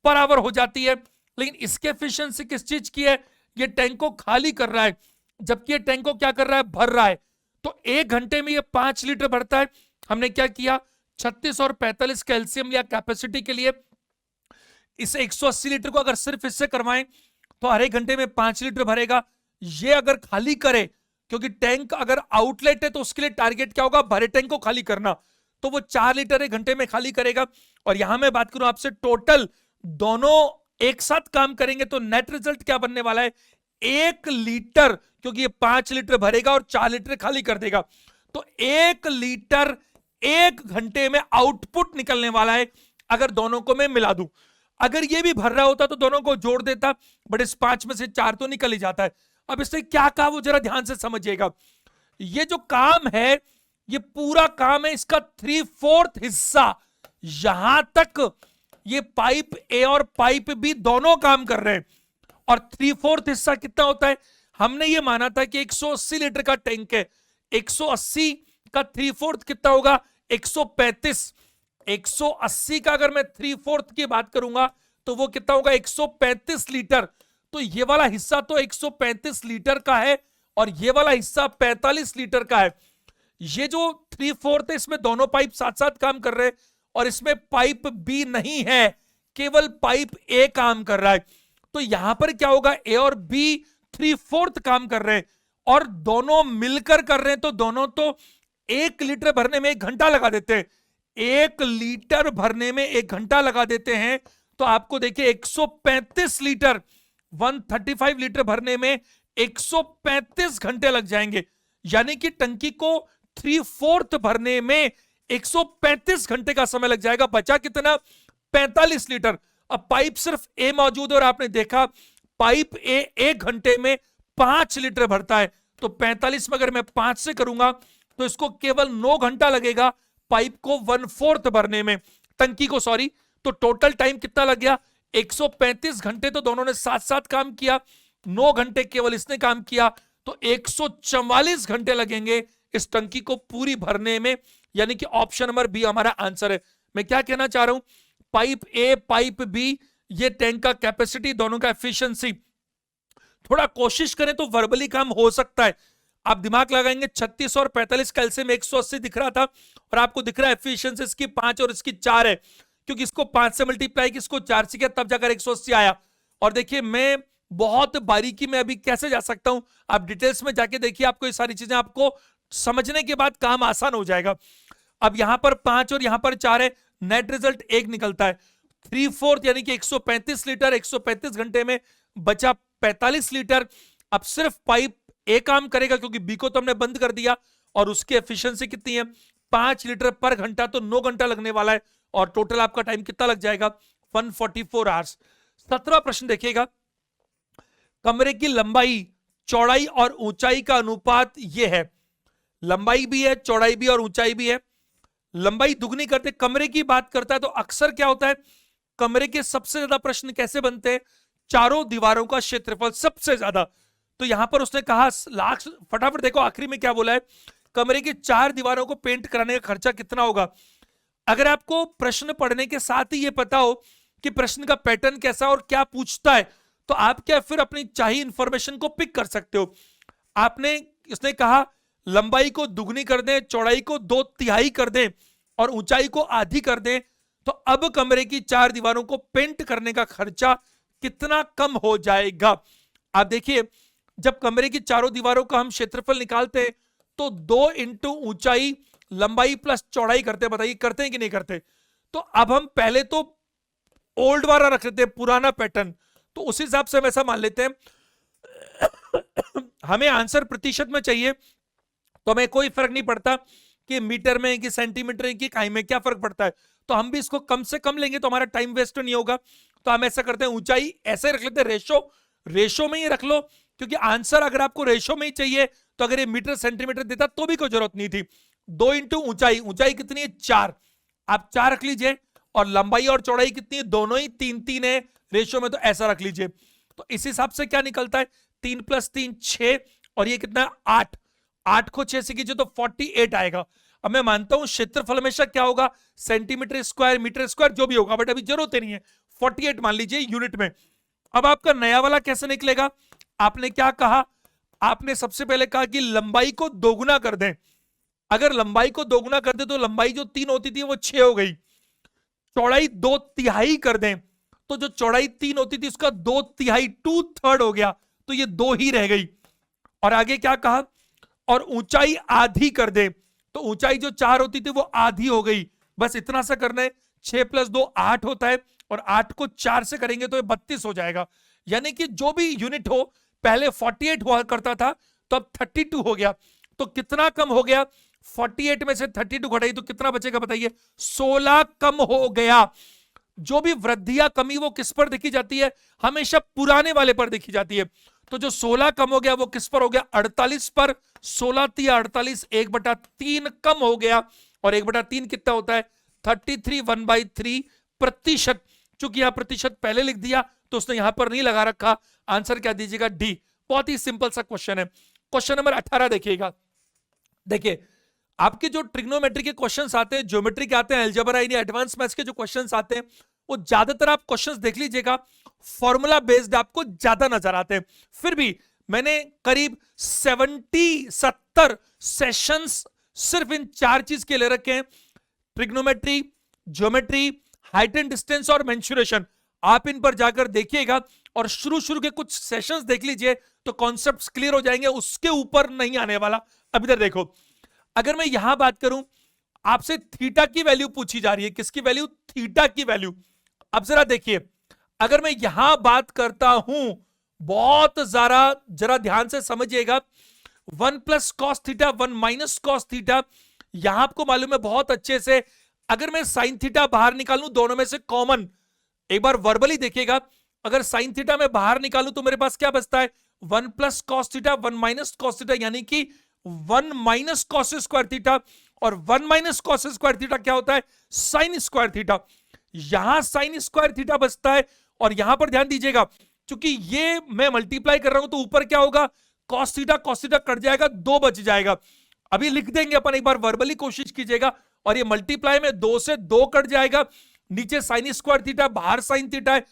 S1: पर आवर हो जाती है। लेकिन इसकी एफिशिएंसी किस चीज की है? ये टैंक को खाली कर रहा है, जबकि ये टैंक को क्या कर रहा है? भर रहा है। तो 1 घंटे में ये 5 लीटर भरता है। हमने क्या किया, 36 और 45 कैल्शियम लिया कैपेसिटी के लिए। इस 180 लीटर को अगर सिर्फ इससे करवाएं तो हर 1 घंटे में 5 लीटर भरेगा। ये अगर खाली करे, क्योंकि टैंक अगर आउटलेट है तो उसके लिए टारगेट क्या होगा? भरे टैंक को खाली करना। तो वो 4 लीटर 1 घंटे में खाली करेगा। और यहां मैं बात करूं आपसे, टोटल दोनों एक साथ काम करेंगे तो नेट रिजल्ट क्या बनने वाला है? 1 लीटर, क्योंकि ये 5 लीटर भरेगा और 4 लीटर खाली कर देगा। तो 1 लीटर 1 घंटे में आउटपुट निकलने वाला है, अगर दोनों को मैं मिला दूं। अगर ये भी भर रहा होता तो दोनों को जोड़ देता, बट इस 5 में से 4 तो निकल ही जाता है। अब इससे क्या कहा वो जरा ध्यान से समझिएगा। ये जो काम है, ये पूरा काम है, इसका 3/4 हिस्सा यहां तक ये पाइप ए और पाइप बी दोनों काम कर रहे हैं। और 3/4 हिस्सा कितना होता है? हमने ये माना था कि 180 लीटर का टैंक है, 180 का 3/4 कितना होगा? 135। 180 का अगर मैं 3/4 की बात करूंगा तो वो कितना होगा? 135 लीटर। तो ये वाला हिस्सा तो 135 लीटर का है और ये वाला हिस्सा 45 लीटर का है। ये जो 3/4 है, इसमें दोनों पाइप साथ साथ काम कर रहे हैं और इसमें पाइप बी नहीं है, केवल पाइप ए काम कर रहा है। तो यहां पर क्या होगा? ए और बी 3/4 काम कर रहे हैं और दोनों मिलकर कर रहे हैं, तो दोनों तो 1 लीटर भरने में 1 घंटा लगा देते हैं। 1 लीटर भरने में 1 घंटा लगा देते हैं, तो आपको देखिए 135 लीटर, 135 लीटर भरने में 135 घंटे लग जाएंगे। यानी कि टंकी को 3/4 भरने में 135 घंटे का समय लग जाएगा। बचा कितना? 45 लीटर। अब पाइप सिर्फ ए मौजूद है और आपने देखा पाइप ए 1 घंटे में 5 लीटर भरता है, तो 45 में अगर मैं 5 से करूंगा तो इसको केवल 9 घंटा लगेगा पाइप को 1/4 भरने में, टंकी को, सॉरी। तो टोटल टाइम कितना लग गया? 135 घंटे तो दोनों ने साथ साथ काम किया, 9 घंटे केवल इसने काम किया, तो 144 घंटे लगेंगे इस टंकी को पूरी भरने में। यानी कि ऑप्शन नंबर बी हमारा आंसर है। मैं क्या कहना चाह रहा हूं, पाइप ए पाइप बी, ये टैंक का कैपेसिटी, दोनों का एफिशिएंसी, थोड़ा कोशिश करें तो वर्बली काम हो सकता है। आप दिमाग लगाएंगे, 36 और 45 कैल्शियम 180 दिख रहा था और आपको दिख रहा है एफिशिएंसी इसकी 5 और इसकी 4 है, क्योंकि इसको 5 से मल्टीप्लाई इसको 4 से किया, तब जाकर 180 आया। और देखिए मैं बहुत बारीकी में अभी कैसे जा सकता हूं, आप डिटेल्स में जाके देखिए, आपको ये सारी चीजें आपको समझने के बाद काम आसान हो जाएगा। अब यहां पर 5 और यहां पर 4 है, नेट रिजल्ट 1 निकलता है। 3/4 यानी कि 135 लीटर 135 घंटे में बचा 45 लीटर। अब सिर्फ पाइप ए काम करेगा क्योंकि बी को तो हमने बंद कर दिया, और उसकी एफिशिएंसी कितनी है? 5 लीटर पर घंटा, तो 9 घंटा लगने वाला है और टोटल आपका टाइम कितना लग जाएगा? 144 आवर्स। 17वां प्रश्न देखिएगा, कमरे की लंबाई, चौड़ाई और ऊंचाई का अनुपात यह है। लंबाई भी है, चौड़ाई भी और ऊंचाई भी है। लंबाई दुगनी करते, कमरे की बात करता है तो अक्सर क्या होता है, कमरे के सबसे ज्यादा प्रश्न कैसे बनते हैं? चारों दीवारों का क्षेत्रफल सबसे ज्यादा। तो यहां पर उसने कहा लाख, फटाफट देखो आखिरी में क्या बोला है, कमरे की 4 दीवारों को पेंट कराने का खर्चा कितना होगा। अगर आपको प्रश्न पढ़ने के साथ ही ये पता हो कि प्रश्न का पैटर्न कैसा और क्या पूछता है, तो आप क्या फिर अपनी चाहिए इंफॉर्मेशन को पिक कर सकते हो। आपने, इसने कहा लंबाई को दुगनी कर दें, चौड़ाई को 2/3 कर दें और ऊंचाई को आधी कर दें, तो अब कमरे की 4 दीवारों को पेंट करने का खर्चा कितना कम हो जाएगा। आप देखिए, जब कमरे की चारों दीवारों का हम क्षेत्रफल निकालते हैं तो 2 इंटू ऊंचाई लंबाई प्लस चौड़ाई करते हैं। बताइए करते हैं कि नहीं करते? तो अब हम पहले तो ओल्ड वाला रख लेते हैं, पुराना पैटर्न, तो उस हिसाब से हम ऐसा मान लेते हैं हमें आंसर प्रतिशत में चाहिए, तो हमें कोई फर्क नहीं पड़ता कि मीटर में कि सेंटीमीटर में कि इकाई में, क्या फर्क पड़ता है। तो हम भी इसको कम से कम लेंगे तो हमारा टाइम वेस्ट नहीं होगा। तो हम ऐसा करते हैं, ऊंचाई ऐसे रख लेते हैं, रेशो में ही रख लो, क्योंकि आंसर अगर आपको रेशो में ही चाहिए तो अगर ये मीटर सेंटीमीटर देता तो भी कोई जरूरत नहीं थी। 2 इंटू ऊंचाई, ऊंचाई कितनी है? 4, आप 4 रख लीजिए, और लंबाई और चौड़ाई कितनी है? दोनों ही 3-3 है रेशो में, तो ऐसा रख लीजिए। तो इस हिसाब से क्या निकलता है? 3 + 3 6, और ये कितना है? 8। 8 को 6 से कीजिए तो 48 आएगा। अब मैं मानता हूं क्षेत्रफल हमेशा क्या होगा, सेंटीमीटर स्क्वायर, मीटर स्क्वायर, जो भी होगा, बट अभी जरूरत ही नहीं है, 48 मान लीजिए यूनिट में। अब आपका नया वाला कैसे निकलेगा, आपने क्या कहा, आपने सबसे पहले कहा कि लंबाई को दोगुना कर दें। अगर लंबाई को दोगुना कर दे तो लंबाई जो 3 होती थी वो 6 हो गई, चौड़ाई 2/3 कर दें तो जो चौड़ाई 3 होती थी उसका 2/3, 2/3 हो गया, तो ये 2 ही रह गई। और आगे क्या कहा, और ऊंचाई आधी कर दे, तो ऊंचाई जो 4 होती थी वो आधी हो गई। बस इतना सा करना है, 6 + 2 8 होता है, और 8 को 4 से करेंगे तो ये 32 हो जाएगा। यानी कि जो भी यूनिट हो, पहले 48 हुआ करता था तो अब 32 हो गया। तो कितना कम हो गया, 48 में से 32 घटाई तो कितना बचेगा बताइए, 16 कम हो गया। जो भी वृद्धि या कमी वो किस पर देखी जाती है, हमेशा पुराने वाले पर देखी जाती है। तो जो 16 कम हो गया वो किस पर हो गया, 48 पर। 16 × 48, 1/3 कम हो गया, और 1/3 कितना होता है, 33, 1/3 प्रतिशत। चूंकि यहां प्रतिशत पहले लिख दिया तो उसने यहां पर नहीं लगा रखा, आंसर क्या दीजिएगा, डी। बहुत ही सिंपल सा क्वेश्चन है। क्वेश्चन नंबर 18 देखिएगा। देखिए आपके जो ट्रिग्नोमेट्री के क्वेश्चंस आते हैं, ज्योमेट्री के आते हैं, अलजेब्रा या एडवांस मैथ्स के जो क्वेश्चंस आते हैं, वो ज्यादातर आप क्वेश्चंस देख लीजिएगा फॉर्मूला बेस्ड आपको ज्यादा नजर आते हैं। फिर भी मैंने करीब 70 सेशंस सिर्फ इन 4 चीज के ले रखे हैं, trigonometry, geometry, height and distance और मेंसुरेशन। आप इन पर जाकर देखिएगा और शुरू के कुछ सेशंस देख लीजिए तो कॉन्सेप्ट्स क्लियर हो जाएंगे, उसके ऊपर नहीं आने वाला। अब इधर देखो, अगर मैं यहां बात करूं, आपसे थीटा की वैल्यू पूछी जा रही है, किसकी वैल्यू, थीटा की वैल्यू। अब जरा देखिए, अगर मैं यहां बात करता हूं, बहुत जरा ध्यान से समझिएगा, 1 + cos थीटा, 1 - cos थीटा, यहां आपको मालूम है बहुत अच्छे से, अगर मैं साइन थीटा बाहर निकालूं दोनों में से कॉमन, एक बार वर्बली देखिएगा, अगर साइन थीटा में बाहर निकालूं तो मेरे पास क्या बचता है, 1 + cos थीटा, 1 - cos थीटा, यानी कि 1 - cos स्क्वायर थीटा, और 1 - cos स्क्वायर थीटा क्या होता है, साइन स्क्वायर थीटा। यहां साइन स्क्वायर थीटा बचता है, और यहां पर ध्यान दीजिएगा, क्योंकि ये मैं मल्टीप्लाई कर रहा हूं तो ऊपर क्या होगा, cos थीटा कट जाएगा, 2 बच जाएगा। अभी लिख देंगे अपन, एक बार वर्बली कोशिश कीजिएगा, और ये मल्टीप्लाई में 2 से 2 कट जाएगा, नीचे साइन स्क्वायर थीटा, बाहर साइन थीटा है,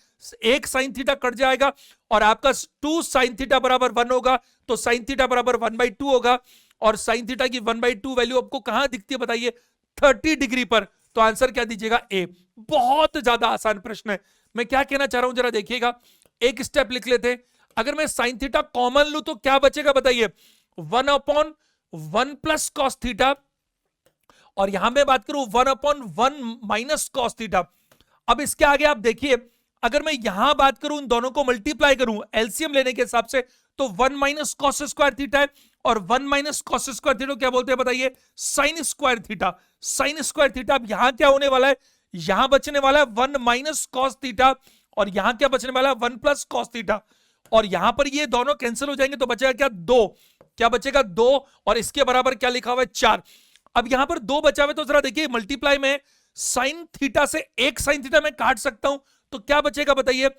S1: एक साइन थीटा कट जाएगा, और आपका 2 साइन थीटा बराबर 1 होगा, तो साइन थीटा बराबर 1/2 होगा। और साइन थीटा की 1/2 वैल्यू आपको कहां दिखती है बताइए, 30 डिग्री पर। तो आंसर क्या दीजिएगा, ए। बहुत ज्यादा आसान प्रश्न है। मैं क्या कहना चाह रहा हूं जरा देखिएगा, एक स्टेप लिख लेते हैं। अगर मैं साइन थीटा कॉमन लूं तो क्या बचेगा बताइए, 1/1 + cos थीटा, और यहां मैं बात करूं 1/1 - cos थीटा। अब इसके आगे आप देखिए, अगर मैं यहां बात करूं, इन दोनों को मल्टीप्लाई करूं एलसीएम लेने के हिसाब से, तो 1 - cos स्क्वायर थीटा है, और 1 - cos स्क्वायर थीटा क्या बोलते हैं बताइए, sine square theta. Sine square theta, अब यहां क्या होने वाला है, यहां बचने वाला है 1 - cos थीटा, और यहां क्या बचने वाला है, 1 + cos थीटा, और यहां पर ये दोनों कैंसिल हो जाएंगे तो बचेगा क्या, 2। क्या बचेगा, 2, और इसके बराबर क्या लिखा हुआ है, 4। अब यहां पर 2 बचा हुआ है, तो जरा देखिए मल्टीप्लाई में साइन थीटा से एक साइन थीटा मैं काट सकता हूं, तो क्या बचेगा बताइए,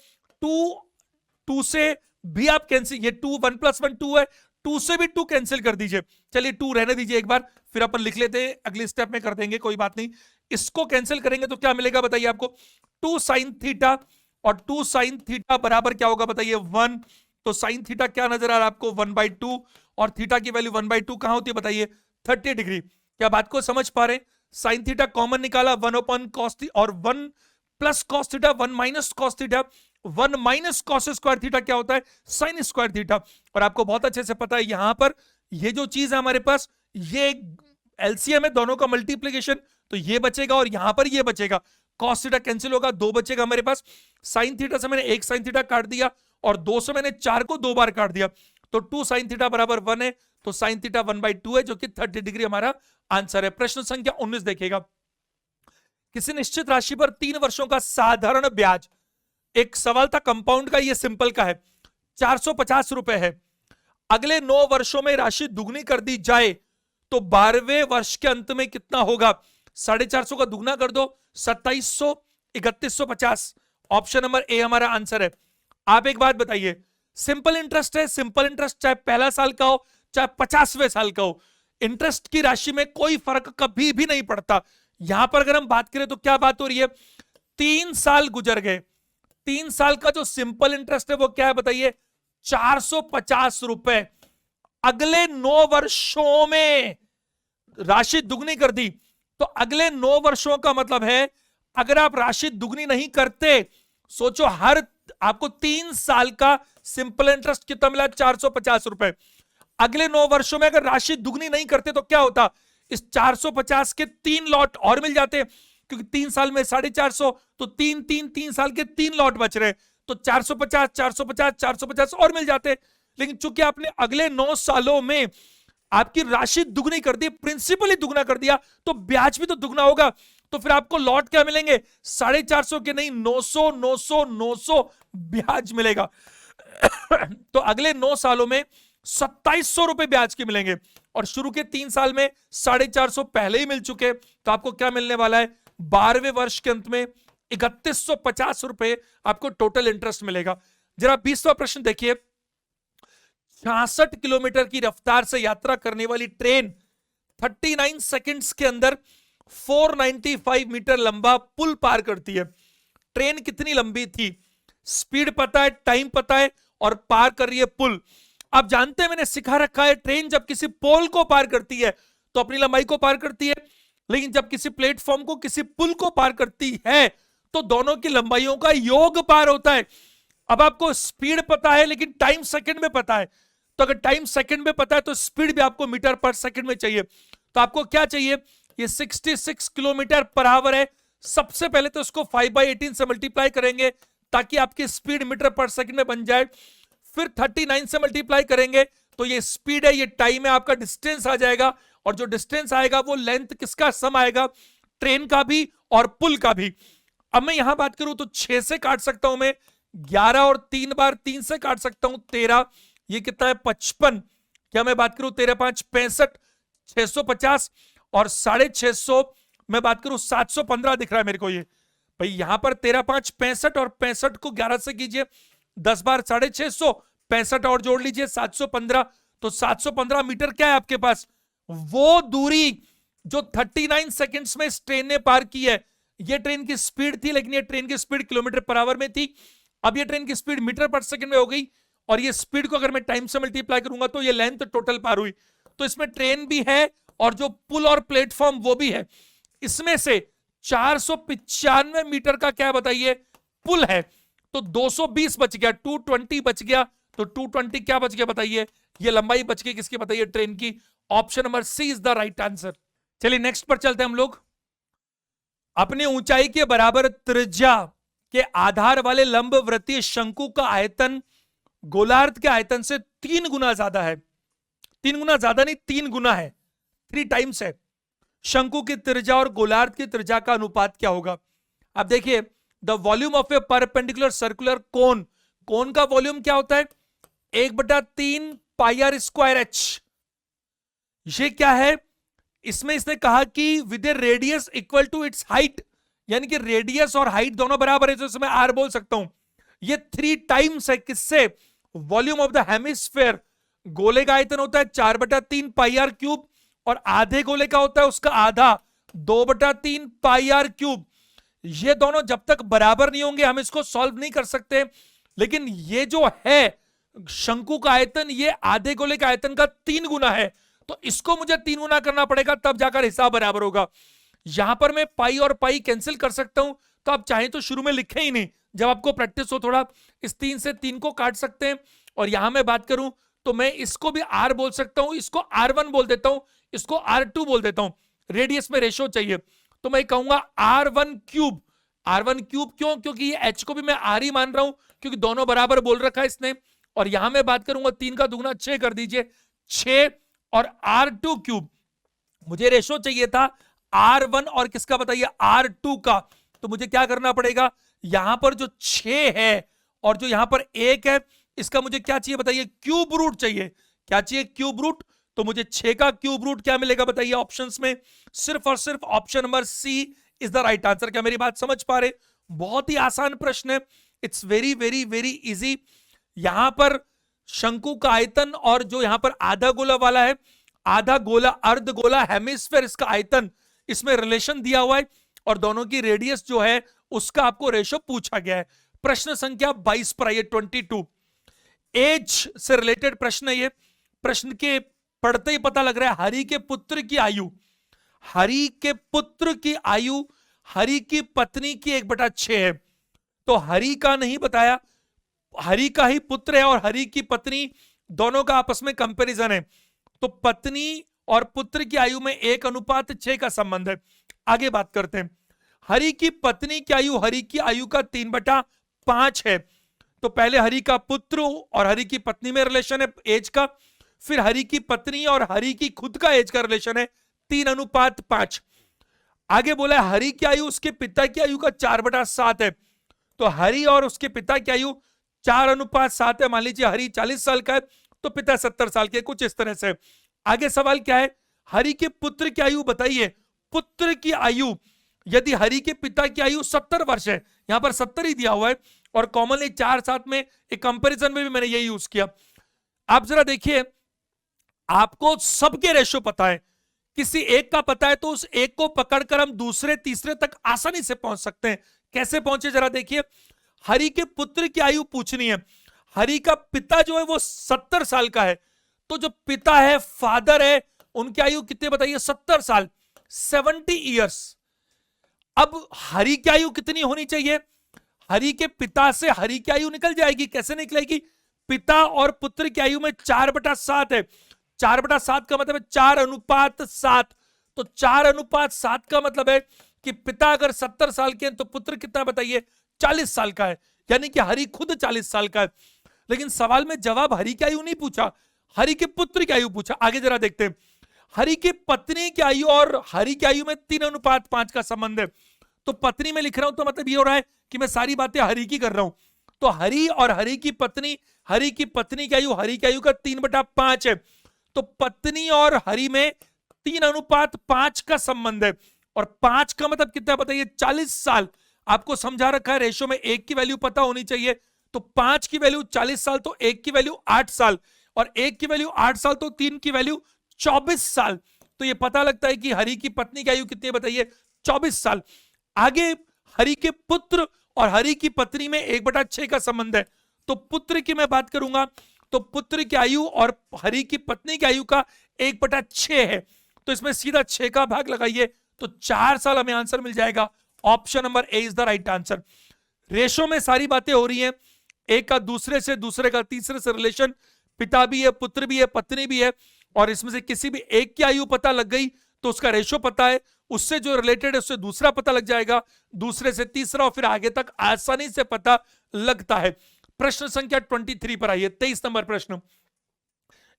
S1: 2 से भी आप कैंसिल, ये 2, 1 + 1 2 है, 2 से भी 2 कैंसिल कर दीजिए। चलिए 2 रहने दीजिए एक बार, फिर अपन लिख लेते हैं, अगले स्टेप में कर देंगे, कोई बात नहीं। इसको कैंसिल करेंगे तो क्या मिलेगा बताइए आपको, 2 साइन थीटा, और 2 साइन थीटा बराबर क्या होगा बताइए, 1। तो साइन थीटा क्या नजर आ रहा है आपको, 1/2, और थीटा की वैल्यू 1/2 कहां होती है बताइए, 30 डिग्री। क्या बात को समझ पा रहे हैं, साइन थीटा कॉमन निकाला, 1/cos और 1 + cos theta, 1 - cos theta, 1 - cos square theta क्या होता है, साइन स्क्वायर थीटा। और आपको बहुत अच्छे से पता है यहां पर ये जो चीज है हमारे पास, ये एलसीएम है दोनों का मल्टीप्लीकेशन, तो ये बचेगा और यहां पर ये बचेगा, cos थीटा कैंसिल होगा, 2 बचेगा हमारे पास। साइन थीटा से मैंने एक साइन थीटा काट दिया, और 2 से मैंने 4 को 2 बार काट दिया, तो 2 साइन थीटा बराबर 1 है, तो साइन थीटा 1/2 है, जो कि 30 डिग्री हमारा आंसर है। प्रश्न संख्या 19 देखिएगा, किसी निश्चित राशि पर 3 वर्षों का साधारण ब्याज, एक सवाल था कंपाउंड का, ये सिंपल का है, 450 रुपए है। अगले 9 वर्षों में राशि दुगनी कर दी जाए तो 12वें वर्ष के अंत में कितना होगा, 450 का दुगना कर दो, 2700, 3150। ऑप्शन नंबर ए हमारा आंसर है। आप एक बात बताइए, सिंपल इंटरेस्ट है, सिंपल इंटरेस्ट चाहे पहला साल का हो चाहे 50वें साल का हो, इंटरेस्ट की राशि में कोई फर्क कभी भी नहीं पड़ता। यहां पर अगर हम बात करें तो क्या बात हो रही है, 3 साल गुजर गए, 3 साल का जो सिंपल इंटरेस्ट है वो क्या है बताइए, 450 रुपए। अगले 9 वर्षों में राशि दुगनी कर दी, तो अगले 9 वर्षों का मतलब है अगर आप राशि दुगनी नहीं करते, सोचो हर आपको 3 साल का सिंपल इंटरेस्ट कितना मिला, 450 रुपए। अगले 9 वर्षों में अगर राशि दुगनी नहीं करते तो क्या होता, इस 450 के 3 लॉट और मिल जाते, क्योंकि 3 साल में 450, तो 3 साल के 3 लॉट बच रहे, तो 450 450 450 और मिल जाते। लेकिन चूंकि आपने अगले 9 सालों में आपकी राशि दुगनी कर दी, प्रिंसिपल ही दुगना कर दिया, तो ब्याज भी तो दुगना होगा। तो फिर आपको लॉट क्या मिलेंगे, 450 के नहीं, 900 900 900 ब्याज मिलेगा। तो अगले 9 सालों में 2700 रुपए ब्याज के मिलेंगे, और शुरू के 3 साल में 450 पहले ही मिल चुके, तो आपको क्या मिलने वाला है, 12वें वर्ष के अंत में 3150 रुपए आपको टोटल इंटरेस्ट मिलेगा। जरा 20वां प्रश्न देखिए, 66 किलोमीटर की रफ्तार से यात्रा करने वाली ट्रेन 39 सेकंड्स के अंदर 495 मीटर लंबा पुल पार करती है। ट्रेन कितनी लंबी थी, स्पीड पता है, टाइम पता है, और पार कर रही है पुल। आप जानते हैं मैंने सिखा रखा है, ट्रेन जब किसी पोल को पार करती है तो अपनी लंबाई को पार करती है, लेकिन जब किसी प्लेटफॉर्म को, किसी पुल को पार करती है तो दोनों की लंबाइयों का योग पार होता है। अब आपको स्पीड पता है लेकिन टाइम सेकंड में पता है, तो अगर टाइम सेकंड में पता है तो स्पीड भी आपको मीटर पर सेकंड में चाहिए। तो आपको क्या चाहिए, ये 66 किलोमीटर पर आवर है, सबसे पहले तो इसको 5/18 से मल्टीप्लाई करेंगे ताकि आपकी स्पीड मीटर पर सेकंड में बन जाए, फिर 39 से मल्टीप्लाई करेंगे तो ये स्पीड है, ये टाइम है, आपका डिस्टेंस आ जाएगा, और जो डिस्टेंस आएगा वो लेंथ किसका सम आएगा, ट्रेन का भी और पुल का भी। अब मैं यहां बात करूं तो 6 से काट सकता हूं मैं, 11 और 3 बार 3 से काट सकता हूं 13, ये कितना है 55, क्या मैं बात करूं 13 5 65, 650, और 650 मैं बात करूं 715 दिख रहा है मेरे को ये भाई। यहां पर 13 5 65, और 65 को 11 से कीजिए, 10 बार 650, 65 और जोड़ लीजिए 715, तो 715 मीटर क्या है आपके पास, वो दूरी जो 39 सेकंड्स में इस ट्रेन ने पार की है। ये ट्रेन की स्पीड थी, लेकिन ये ट्रेन की स्पीड किलोमीटर पर आवर में थी, अब ये ट्रेन की स्पीड मीटर पर सेकंड में हो गई, और ये स्पीड को अगर मैं टाइम से मल्टीप्लाई करूंगा तो ये लेंथ टोटल पार हुई। तो इसमें ट्रेन भी है और जो पुल और प्लेटफॉर्म वो भी है। इसमें से 495 मीटर का क्या बताइए, पुल है, तो 220 बच गया, 220 बच गया, तो 220 क्या बच गया बताइए, ये लंबाई बच गई किसकी बताइए, ट्रेन की। Option number C is the right answer. चलिए नेक्स्ट पर चलते हैं हम लोग। अपनी ऊंचाई के बराबर त्रिज्या के आधार वाले लंबवृत्तीय शंकु का आयतन गोलार्ध के आयतन से 3 गुना ज्यादा है। 3 गुना ज्यादा नहीं, 3 गुना है, 3 टाइम्स है। शंकु की त्रिज्या और गोलार्ध की त्रिज्या का अनुपात क्या होगा। अब देखिए, the volume of a perpendicular circular cone, cone का वॉल्यूम क्या होता है, 1/3 पाई आर स्क्वायर एच। ये क्या है, इसमें इसने कहा कि with a radius equal to its height, यानी कि रेडियस और हाइट दोनों बराबर है, तो इसमें आर बोल सकता हूं। ये 3 टाइम्स है किससे, वॉल्यूम ऑफ द हेमिस्फेयर। गोले का आयतन होता है 4/3 पाई आर क्यूब, और आधे गोले का होता है उसका आधा, 2/3 पाई आर क्यूब। ये दोनों जब तक बराबर नहीं होंगे हम इसको सॉल्व नहीं कर सकते, लेकिन ये जो है शंकु का आयतन, ये आधे गोले का आयतन का 3 गुना है, तो इसको मुझे 3 गुना करना पड़ेगा, तब जाकर हिसाब बराबर होगा। यहां पर मैं पाई और पाई कैंसिल कर सकता हूं, तो आप चाहें तो शुरू में लिखे ही नहीं, जब आपको प्रैक्टिस हो थोड़ा, इस 3 से 3 को काट सकते हैं। और यहां मैं बात करूं तो मैं इसको भी आर बोल सकता हूं, इसको R1 बोल देता हूं, इसको R2 बोल देता हूं। रेडियस में रेशो चाहिए तो मैं कहूंगा R1 क्यूब। R1 क्यूब क्यों, क्योंकि ये H को भी मैं R ही मान रहा हूं, क्योंकि दोनों बराबर बोल रखा है इसने। और यहां मैं बात करूंगा 3 का दुगना 6 कर दीजिए, 6 और R2 क्यूब। मुझे रेशो चाहिए था R1 और किसका बताइए, R2 का। तो मुझे क्या करना पड़ेगा, यहां पर जो 6 है और जो यहां पर 1 है, इसका मुझे क्या चाहिए बताइए, क्यूब रूट चाहिए। क्या चाहिए, क्यूब रूट। तो मुझे 6 का क्यूब रूट क्या मिलेगा बताइए ऑप्शंस में, सिर्फ और सिर्फ option number C is the right answer. क्या मेरी बात समझ पा रहे, बहुत ही आसान प्रश्न है, it's very very very easy. यहां पर शंकु का आयतन और जो यहां पर आधा गोला वाला है, आधा गोला, अर्ध गोला, हेमिस्फेयर, इसका आयतन, इसमें रिलेशन दिया हुआ है और दोनों की रेडियस जो है उसका आपको रेशो पूछा गया है। प्रश्न संख्या 22 पर आइए, 22। एज से रिलेटेड प्रश्न है ये। प्रश्न के पढ़ते ही पता लग रहा है, हरि के पुत्र की आयु, हरि के पुत्र की आयु हरि की पत्नी की 1/6 है। तो हरि का नहीं बताया, हरि का ही पुत्र है और हरि की पत्नी, दोनों का आपस में कंपैरिजन है। तो पत्नी और पुत्र की आयु में 1:6 का संबंध है। आगे बात करते हैं। हरि की पत्नी की आयु हरि की आयु का 3/5 है। तो पहले हरि का पुत्र और हरि की पत्नी में रिलेशन है एज का, फिर हरि की पत्नी और हरि की खुद का एज का रिलेशन है 3:5। आगे बोला हरि की आयु उसके पिता की आयु का 4/7 है। तो हरि और उसके पिता की आयु 4:7 है। मान लीजिए हरि 40 साल का है तो पिता 70 साल के, कुछ इस तरह से। आगे सवाल क्या है, हरि के पुत्र की आयु बताइए। पुत्र की आयु, यदि हरि के पिता की आयु 70 वर्ष है, यहां पर 70 ही दिया हुआ है और कॉमनली 4 साथ में एक कंपैरिजन में भी मैंने यही यूज किया। आप जरा देखिए, आपको सबके रेशो पता है, किसी एक का पता है तो उस एक को पकड़कर हम दूसरे तीसरे तक आसानी से पहुंच सकते हैं। कैसे पहुंचे जरा देखिए। हरि के पुत्र की आयु पूछनी है। हरि का पिता जो है वो 70 साल का है, तो जो पिता है, फादर है, उनकी आयु कितने बताइए, 70 साल, 70 ईयर्स। अब हरि की आयु कितनी होनी चाहिए, हरि के पिता से हरि की आयु निकल जाएगी। कैसे निकलेगी, पिता और पुत्र की आयु में 4/7 है। 4/7 का मतलब है 4:7। तो 4:7 का मतलब है कि पिता अगर 70 साल के हैं तो पुत्र कितना बताइए, 40 साल का है। यानी कि हरि खुद 40 साल का है। लेकिन सवाल में जवाब हरि की आयु नहीं पूछा, हरि के पुत्र की आयु पूछा। आगे जरा देखते हैं। हरि की पत्नी की आयु और हरि की आयु में 3:5 का संबंध है। तो पत्नी में लिख रहा हूं तो मतलब ये हो रहा है कि मैं सारी बातें हरि की कर रहा हूं। तो हरि और हरि की पत्नी की आयु हरि की आयु का 3/5 है। तो पत्नी और हरि में 3:5 का संबंध है। और 5 का मतलब कितना बताइए, 40 साल। आपको समझा रखा है रेशो में 1 की वैल्यू पता होनी चाहिए। तो 5 की वैल्यू 40 साल, तो 1 की वैल्यू 8 साल, और 1 की वैल्यू 8 साल, तो 3 की वैल्यू 24 साल। तो ये पता लगता है कि हरि की पत्नी की आयु कितनी बताइए, 24 साल। आगे हरि के पुत्र और हरि की पत्नी में 1/6 का संबंध है। तो पुत्र की मैं बात करूंगा तो पुत्र की आयु और हरि की पत्नी की आयु का 1/6 है। तो इसमें सीधा 6 का भाग लगाइए तो 4 साल हमें आंसर मिल जाएगा। Option number A is the right answer. Ratio में सारी बातें हो रही हैं, एक का दूसरे से, दूसरे का तीसरे से रिलेशन, पिता भी है, पुत्र भी है, पत्नी भी है, और इसमें से किसी भी एक की आयु पता लग गई तो उसका रेशो पता है, उससे जो रिलेटेड है उससे दूसरा पता लग जाएगा, दूसरे से तीसरा, और फिर आगे तक आसानी से पता लगता है। प्रश्न संख्या 23 पर आइए, 23 नंबर प्रश्न।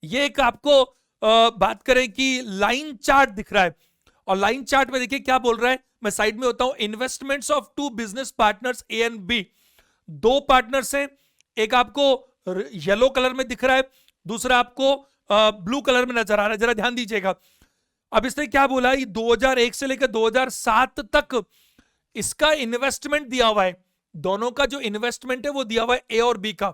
S1: ये एक आपको बात करें कि लाइन चार्ट दिख रहा है, और लाइन चार्ट में देखिए क्या बोल रहा है, मैं साइड में होता हूं। Investments of 2 business partners A and B, 2 partners हैं, एक आपको येलो कलर में दिख रहा है, दूसरा आपको ब्लू कलर में नजर आ रहा है, जरा ध्यान दीजिएगा। अब इसने क्या बोला, 2001 से लेकर 2007 तक इसका इन्वेस्टमेंट दिया हुआ है, दोनों का जो इन्वेस्टमेंट है वो दिया हुआ है ए और बी का।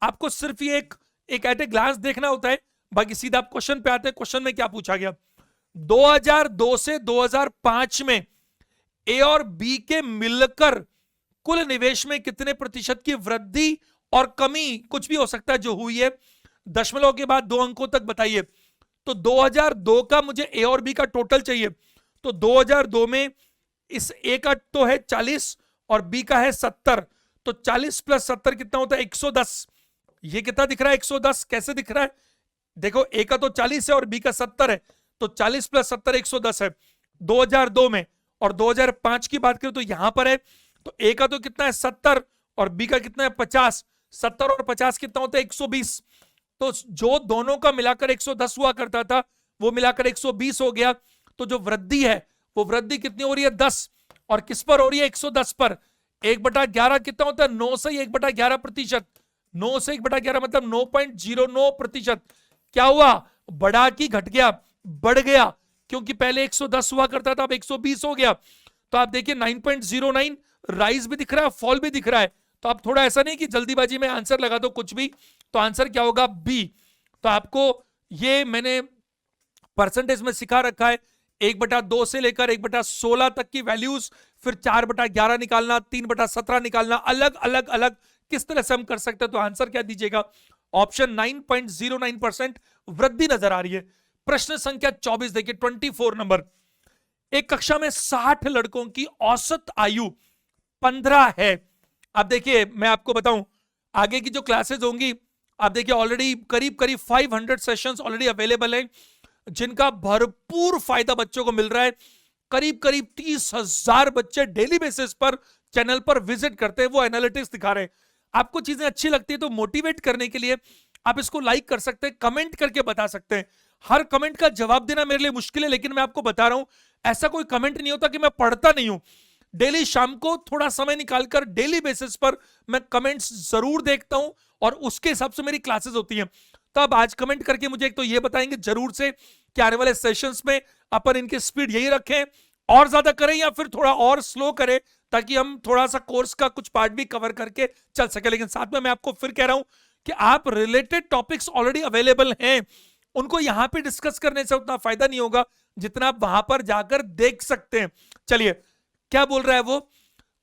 S1: आपको सिर्फ ये एक एट ए ग्लांस देखना होता है, बाकी सीधा आप क्वेश्चन पे आते हैं। क्वेश्चन में क्या पूछा गया, 2002 से 2005 में ए और बी के मिलकर कुल निवेश में कितने प्रतिशत की वृद्धि और कमी, कुछ भी हो सकता है, जो हुई है, दशमलव के बाद 2 अंकों तक बताइए। तो 2002 का मुझे ए और बी का टोटल चाहिए। तो 2002 में इस ए का तो है 40 और बी का है 70, तो 40 + 70 कितना होता है, 110। ये कितना दिख रहा है, 110। कैसे दिख रहा है, देखो ए का तो 40 है और बी का 70 है, तो 40 + 70 110 है 2002 में। और 2005 की बात करें तो यहां पर है, तो ए का तो कितना है 70 और बी का कितना है 50। 70 और 50 कितना होता है, 120। तो जो दोनों का मिलाकर 110 हुआ करता था वो मिलाकर 120 हो गया। तो जो वृद्धि है वो वृद्धि कितनी हो रही है, 10, और किस पर हो रही है, 110 पर। 1/11 कितना होता है, 9 से 1/11%। 9 से 1/11 मतलब 9.09%। क्या हुआ, बढ़ा कि घट गया, बढ़ गया, क्योंकि पहले 110 हुआ करता था, अब 120 हो गया। तो आप देखिए 9.09 राइज भी दिख रहा है, फॉल भी दिख रहा है। तो आप थोड़ा ऐसा नहीं कि जल्दीबाजी में आंसर लगा दो कुछ भी, तो आंसर क्या होगा, बी। तो आपको ये मैंने परसेंटेज में सिखा रखा है 1/2 से लेकर 1/16 तक की वैल्यूज, फिर 4/11 निकालना, 3/17 निकालना, अलग अलग अलग किस तरह से हम कर सकते हैं। तो आंसर क्या दीजिएगा? ऑप्शन 9.09% वृद्धि नजर आ रही है। प्रश्न संख्या 24 देखिए, 24 नंबर। एक कक्षा में 60 लड़कों की औसत आयु 15 है। अब देखिए मैं आपको बताऊं, आगे की जो क्लासेस होंगी, आप देखिए ऑलरेडी करीब करीब 500 सेशंस ऑलरेडी अवेलेबल हैं, जिनका भरपूर फायदा बच्चों को मिल रहा है। करीब करीब 30,000 बच्चे डेली बेसिस पर चैनल पर विजिट करते हैं, वो एनालिटिक्स दिखा रहे हैं। आपको चीजें अच्छी लगती है तो मोटिवेट करने के लिए आप इसको लाइक कर सकते हैं, कमेंट करके बता सकते हैं। हर कमेंट का जवाब देना मेरे लिए मुश्किल है, लेकिन मैं आपको बता रहा हूं, ऐसा कोई कमेंट नहीं होता कि मैं पढ़ता नहीं हूं। डेली शाम को थोड़ा समय निकालकर डेली बेसिस पर मैं कमेंट्स जरूर देखता हूं और उसके हिसाब से मेरी क्लासेस होती हैं। तो अब आज कमेंट करके मुझे एक तो ये बताएंगे जरूर से कि आने वाले सेशंस में अपन इनकी स्पीड यही रखें, और ज्यादा करें या फिर थोड़ा और स्लो करें, ताकि हम थोड़ा सा कोर्स का कुछ पार्ट भी कवर करके चल सके। लेकिन साथ में मैं आपको फिर कह रहा हूं कि आप रिलेटेड टॉपिक्स ऑलरेडी अवेलेबल हैं, उनको यहां पे डिस्कस करने से उतना फायदा नहीं होगा जितना आप वहां पर जाकर देख सकते हैं। चलिए क्या बोल रहा है वो,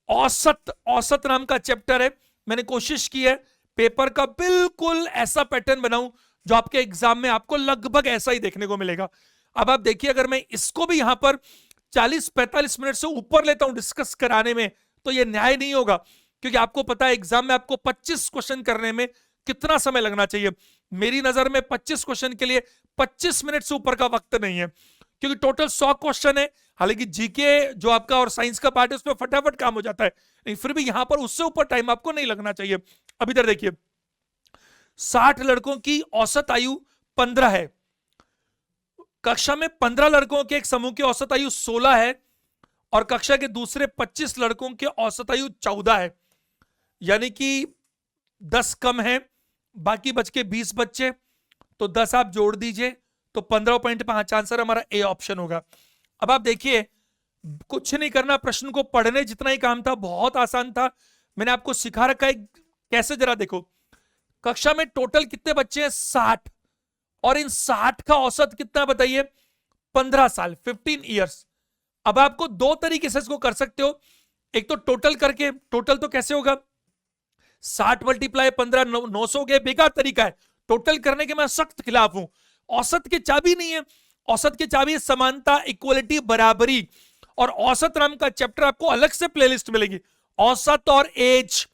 S1: औसत, औसत नाम का चैप्टर है। मैंने कोशिश की है पेपर का बिल्कुल ऐसा पैटर्न बनाऊं जो आपके एग्जाम में आपको लगभग ऐसा ही देखने को मिलेगा। अब आप देखिए, अगर मैं इसको भी यहां पर 40-45 मिनट से ऊपर लेता हूं डिस्कस कराने में, तो यह न्याय नहीं होगा, क्योंकि आपको पता है एग्जाम में आपको 25 क्वेश्चन करने में कितना समय लगना चाहिए। मेरी नजर में 25 क्वेश्चन के लिए 25 मिनट से ऊपर का वक्त नहीं है, क्योंकि टोटल 100 क्वेश्चन है। हालांकि जीके जो आपका और साइंस का पार्ट है उसमें फटाफट काम हो जाता है, लेकिन फिर भी यहां पर उससे ऊपर टाइम आपको नहीं लगना चाहिए। अब इधर देखिए, 60 लड़कों की औसत आयु 15 है। कक्षा में 15 लड़कों के एक समूह की औसत आयु 16 है और कक्षा के दूसरे 25 लड़कों की औसत आयु 14 है, यानी कि 10 कम है, बाकी बच के 20 बच्चे। तो 10 आप जोड़ दीजिए तो 15.5, आंसर हमारा ए ऑप्शन होगा। अब आप देखिए, कुछ नहीं करना, प्रश्न को पढ़ने जितना ही काम था, बहुत आसान था। मैंने आपको सिखा रखा है कैसे, जरा देखो। कक्षा में टोटल कितने बच्चे हैं? 60, और इन 60 का औसत कितना बताइए? 15 साल, 15 ईयर्स। अब आपको दो तरीके से इसको कर सकते हो, एक तो टोटल करके, टोटल तो कैसे होगा? 60 × 15 900 के, बेकार तरीका है। टोटल करने के मैं सख्त खिलाफ हूं। औसत की चाबी नहीं है, औसत की चाबी है समानता, इक्वलिटी, बराबरी। और औसत नाम का चैप्टर आपको अलग से प्लेलिस्ट मिलेगी। औसत और एज,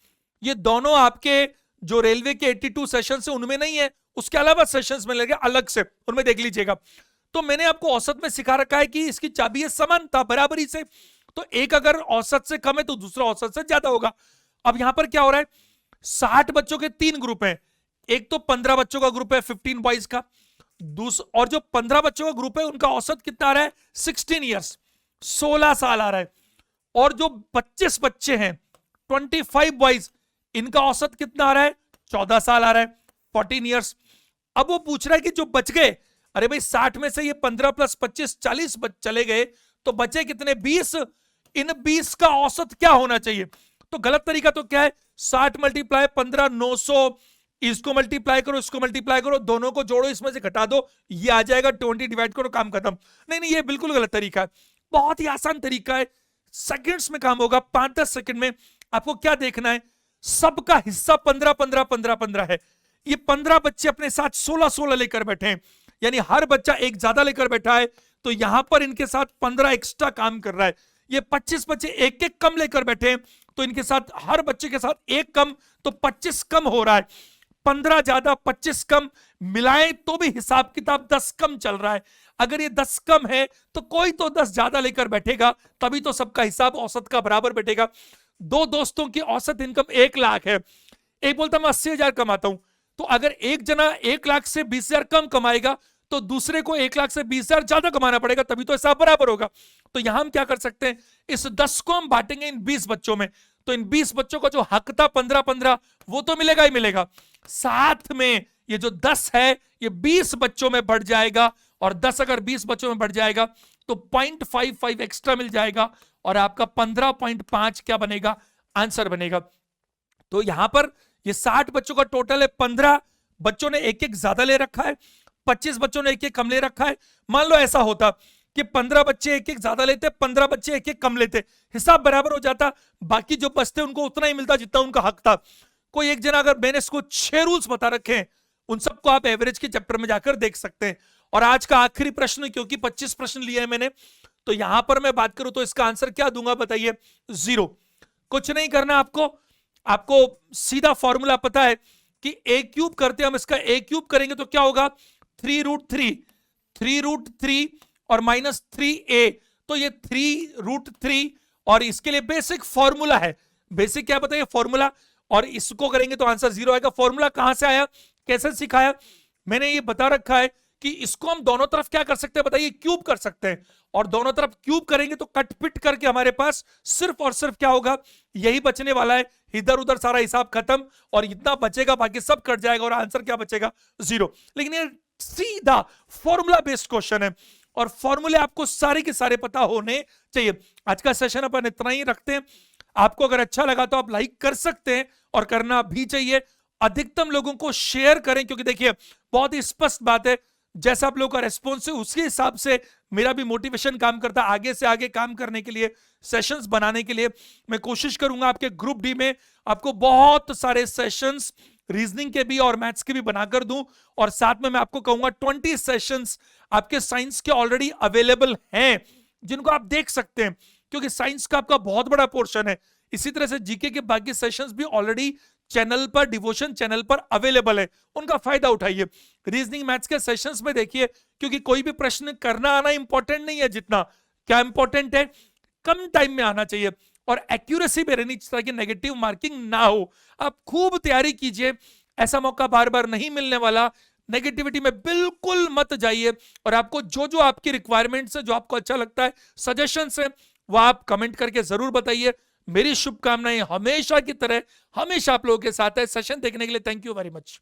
S1: ये दोनों आपके जो रेलवे के 82 सेशन है उनमें नहीं है, उसके अलावा सेशंस में लगे अलग से, उनमें देख लीजिएगा। तो मैंने आपको औसत में सिखा रखा है कि इसकी चाबी है समानता, बराबरी से। तो एक अगर औसत से कम है तो दूसरा औसत से ज्यादा होगा। अब यहां पर क्या हो रहा है, 60 बच्चों के 3 ग्रुप हैं। एक तो 15 बच्चों का ग्रुप है 15 बॉयज का, और जो 15 बच्चों का ग्रुप है उनका औसत कितना आ रहा है? 16 ईयर्स, 16 साल आ रहा है। और जो 25 बच्चे हैं 25 बॉयज, इनका औसत कितना आ रहा है? 14 साल आ रहा है, 14 ईयर्स। अब वो पूछ रहा है कि जो बच गए, अरे भाई 60 में से ये 15 + 25 40 चले गए, तो बचे कितने? 20। इन 20 का औसत क्या होना चाहिए? तो गलत तरीका तो क्या है? 60 × 15 900, इसको मल्टीप्लाई करो, इसको मल्टीप्लाई करो, दोनों को जोड़ो, इसमें से घटा दो, ये आ जाएगा 20, डिवाइड करो, काम खत्म। नहीं नहीं, ये बिल्कुल गलत तरीका है। बहुत ही आसान तरीका है, सेकंड्स में काम होगा, 5-10 सेकंड में। आपको क्या देखना है, सबका हिस्सा 15 15 15 15 है। ये 15 बच्चे अपने साथ 16 16 लेकर बैठे हैं, यानी हर बच्चा एक ज्यादा लेकर बैठा है, तो यहां पर इनके साथ 15 एक्स्ट्रा काम कर रहा है। ये 25 बच्चे एक एक कम लेकर बैठे हैं, तो इनके साथ हर बच्चे के साथ एक कम, तो 25 कम हो रहा है। 15 ज्यादा 25 कम मिलाएं तो भी हिसाब किताब 10 कम चल रहा है। अगर ये 10 कम है तो कोई तो 10 ज्यादा लेकर बैठेगा, तभी तो सबका हिसाब औसत का बराबर बैठेगा। दो दोस्तों की औसत इनकम 1 लाख है, एक बोलता मैं 80,000 कमाता हूं, तो अगर एक जना 1 लाख से 20,000 कम कमाएगा तो दूसरे को 1 लाख से 20,000 ज्यादा कमाना पड़ेगा, तभी तो हिसाब बराबर होगा। तो यहां हम क्या कर सकते हैं, इस 10 को हम बांटेंगे इन 20 बच्चों में, तो इन 20 बच्चों का जो हक था 15-15 वो तो मिलेगा ही मिलेगा, साथ में ये जो 10 है ये 20 बच्चों में बढ़ जाएगा, और 10 अगर 20 बच्चों में बढ़ जाएगा तो 0.55 एक्स्ट्रा मिल जाएगा, और आपका 15.5 क्या बनेगा? आंसर बनेगा। तो यहां पर ये 60 बच्चों का टोटल है, 15 बच्चों ने एक एक ज्यादा ले रखा है, 25 बच्चों ने एक एक कम ले रखा है। मान लो ऐसा होता कि 15 बच्चे एक एक ज्यादा लेते, 15 बच्चे एक एक कम लेते, हिसाब बराबर हो जाता, बाकी जो बचते उनको उतना ही मिलता जितना उनका हक था। कोई एक जना अगर मैंने इसको 6 रूल्स बता रखे हैं, उन सबको आप एवरेज के चैप्टर में जाकर देख सकते हैं। और आज का आखिरी प्रश्न, क्योंकि 25 प्रश्न लिए हैं मैंने, तो यहां पर मैं बात करूं तो इसका आंसर क्या दूंगा बताइए? 0। कुछ नहीं करना आपको, आपको सीधा फॉर्मूला पता है कि a क्यूब करते हैं हम, इसका a क्यूब करेंगे तो क्या होगा? 3√3 और -3a, तो ये 3√3, और इसके लिए बेसिक फॉर्मूला है। बेसिक क्या बताइए? फॉर्मूला। और इसको करेंगे तो आंसर 0 आएगा। फॉर्मूला कहां से आया, कैसे सिखाया? मैंने ये बता रखा है कि इसको हम दोनों तरफ क्या कर सकते हैं बताइए? क्यूब कर सकते हैं। और दोनों तरफ क्यूब करेंगे तो कट पिट करके हमारे पास सिर्फ और सिर्फ क्या होगा? यही बचने वाला है। इधर उधर सारा हिसाब खत्म, और इतना बचेगा, बाकी सब कट जाएगा, और आंसर क्या बचेगा? 0। लेकिन ये सीधा फॉर्मूला बेस्ड क्वेश्चन है, और फॉर्मूले आपको सारे के सारे पता होने चाहिए। आज का सेशन अपन इतना ही रखते हैं। आपको अगर अच्छा लगा तो आप लाइक कर सकते हैं, और करना भी चाहिए। अधिकतम लोगों को शेयर करें, क्योंकि देखिए बहुत ही स्पष्ट बात है, जैसा आप लोगों का रेस्पॉन्स है उसके हिसाब से मेरा भी मोटिवेशन काम करता है आगे से आगे काम करने के लिए, सेशंस बनाने के लिए। मैं कोशिश करूंगा आपके ग्रुप डी में आपको बहुत सारे सेशंस रीजनिंग के भी और मैथ्स के भी बनाकर दूं, और साथ में मैं आपको कहूंगा 20 सेशंस आपके साइंस के ऑलरेडी अवेलेबल हैं, जिनको आप देख सकते हैं, क्योंकि साइंस का आपका बहुत बड़ा पोर्शन है। इसी तरह से जीके के बाकी सेशंस भी ऑलरेडी चैनल पर, डिवोशन चैनल पर अवेलेबल है, उनका फायदा उठाइए। रीजनिंग मैथ्स के सेशंस में देखिए, क्योंकि कोई भी प्रश्न करना आना इंपॉर्टेंट नहीं है, जितना क्या इंपॉर्टेंट है कम टाइम में आना चाहिए, और एक्यूरेसी में रहनी चाहिए ताकि नेगेटिव मार्किंग ना हो। आप खूब तैयारी कीजिए, ऐसा मौका बार बार नहीं मिलने वाला। नेगेटिविटी में बिल्कुल मत जाइए, और आपको जो जो आपकी रिक्वायरमेंट्स है, जो आपको अच्छा लगता है, सजेशंस है, वो आप कमेंट करके जरूर बताइए। मेरी शुभकामनाएं हमेशा की तरह हमेशा आप लोगों के साथ है। सेशन देखने के लिए थैंक यू वेरी मच।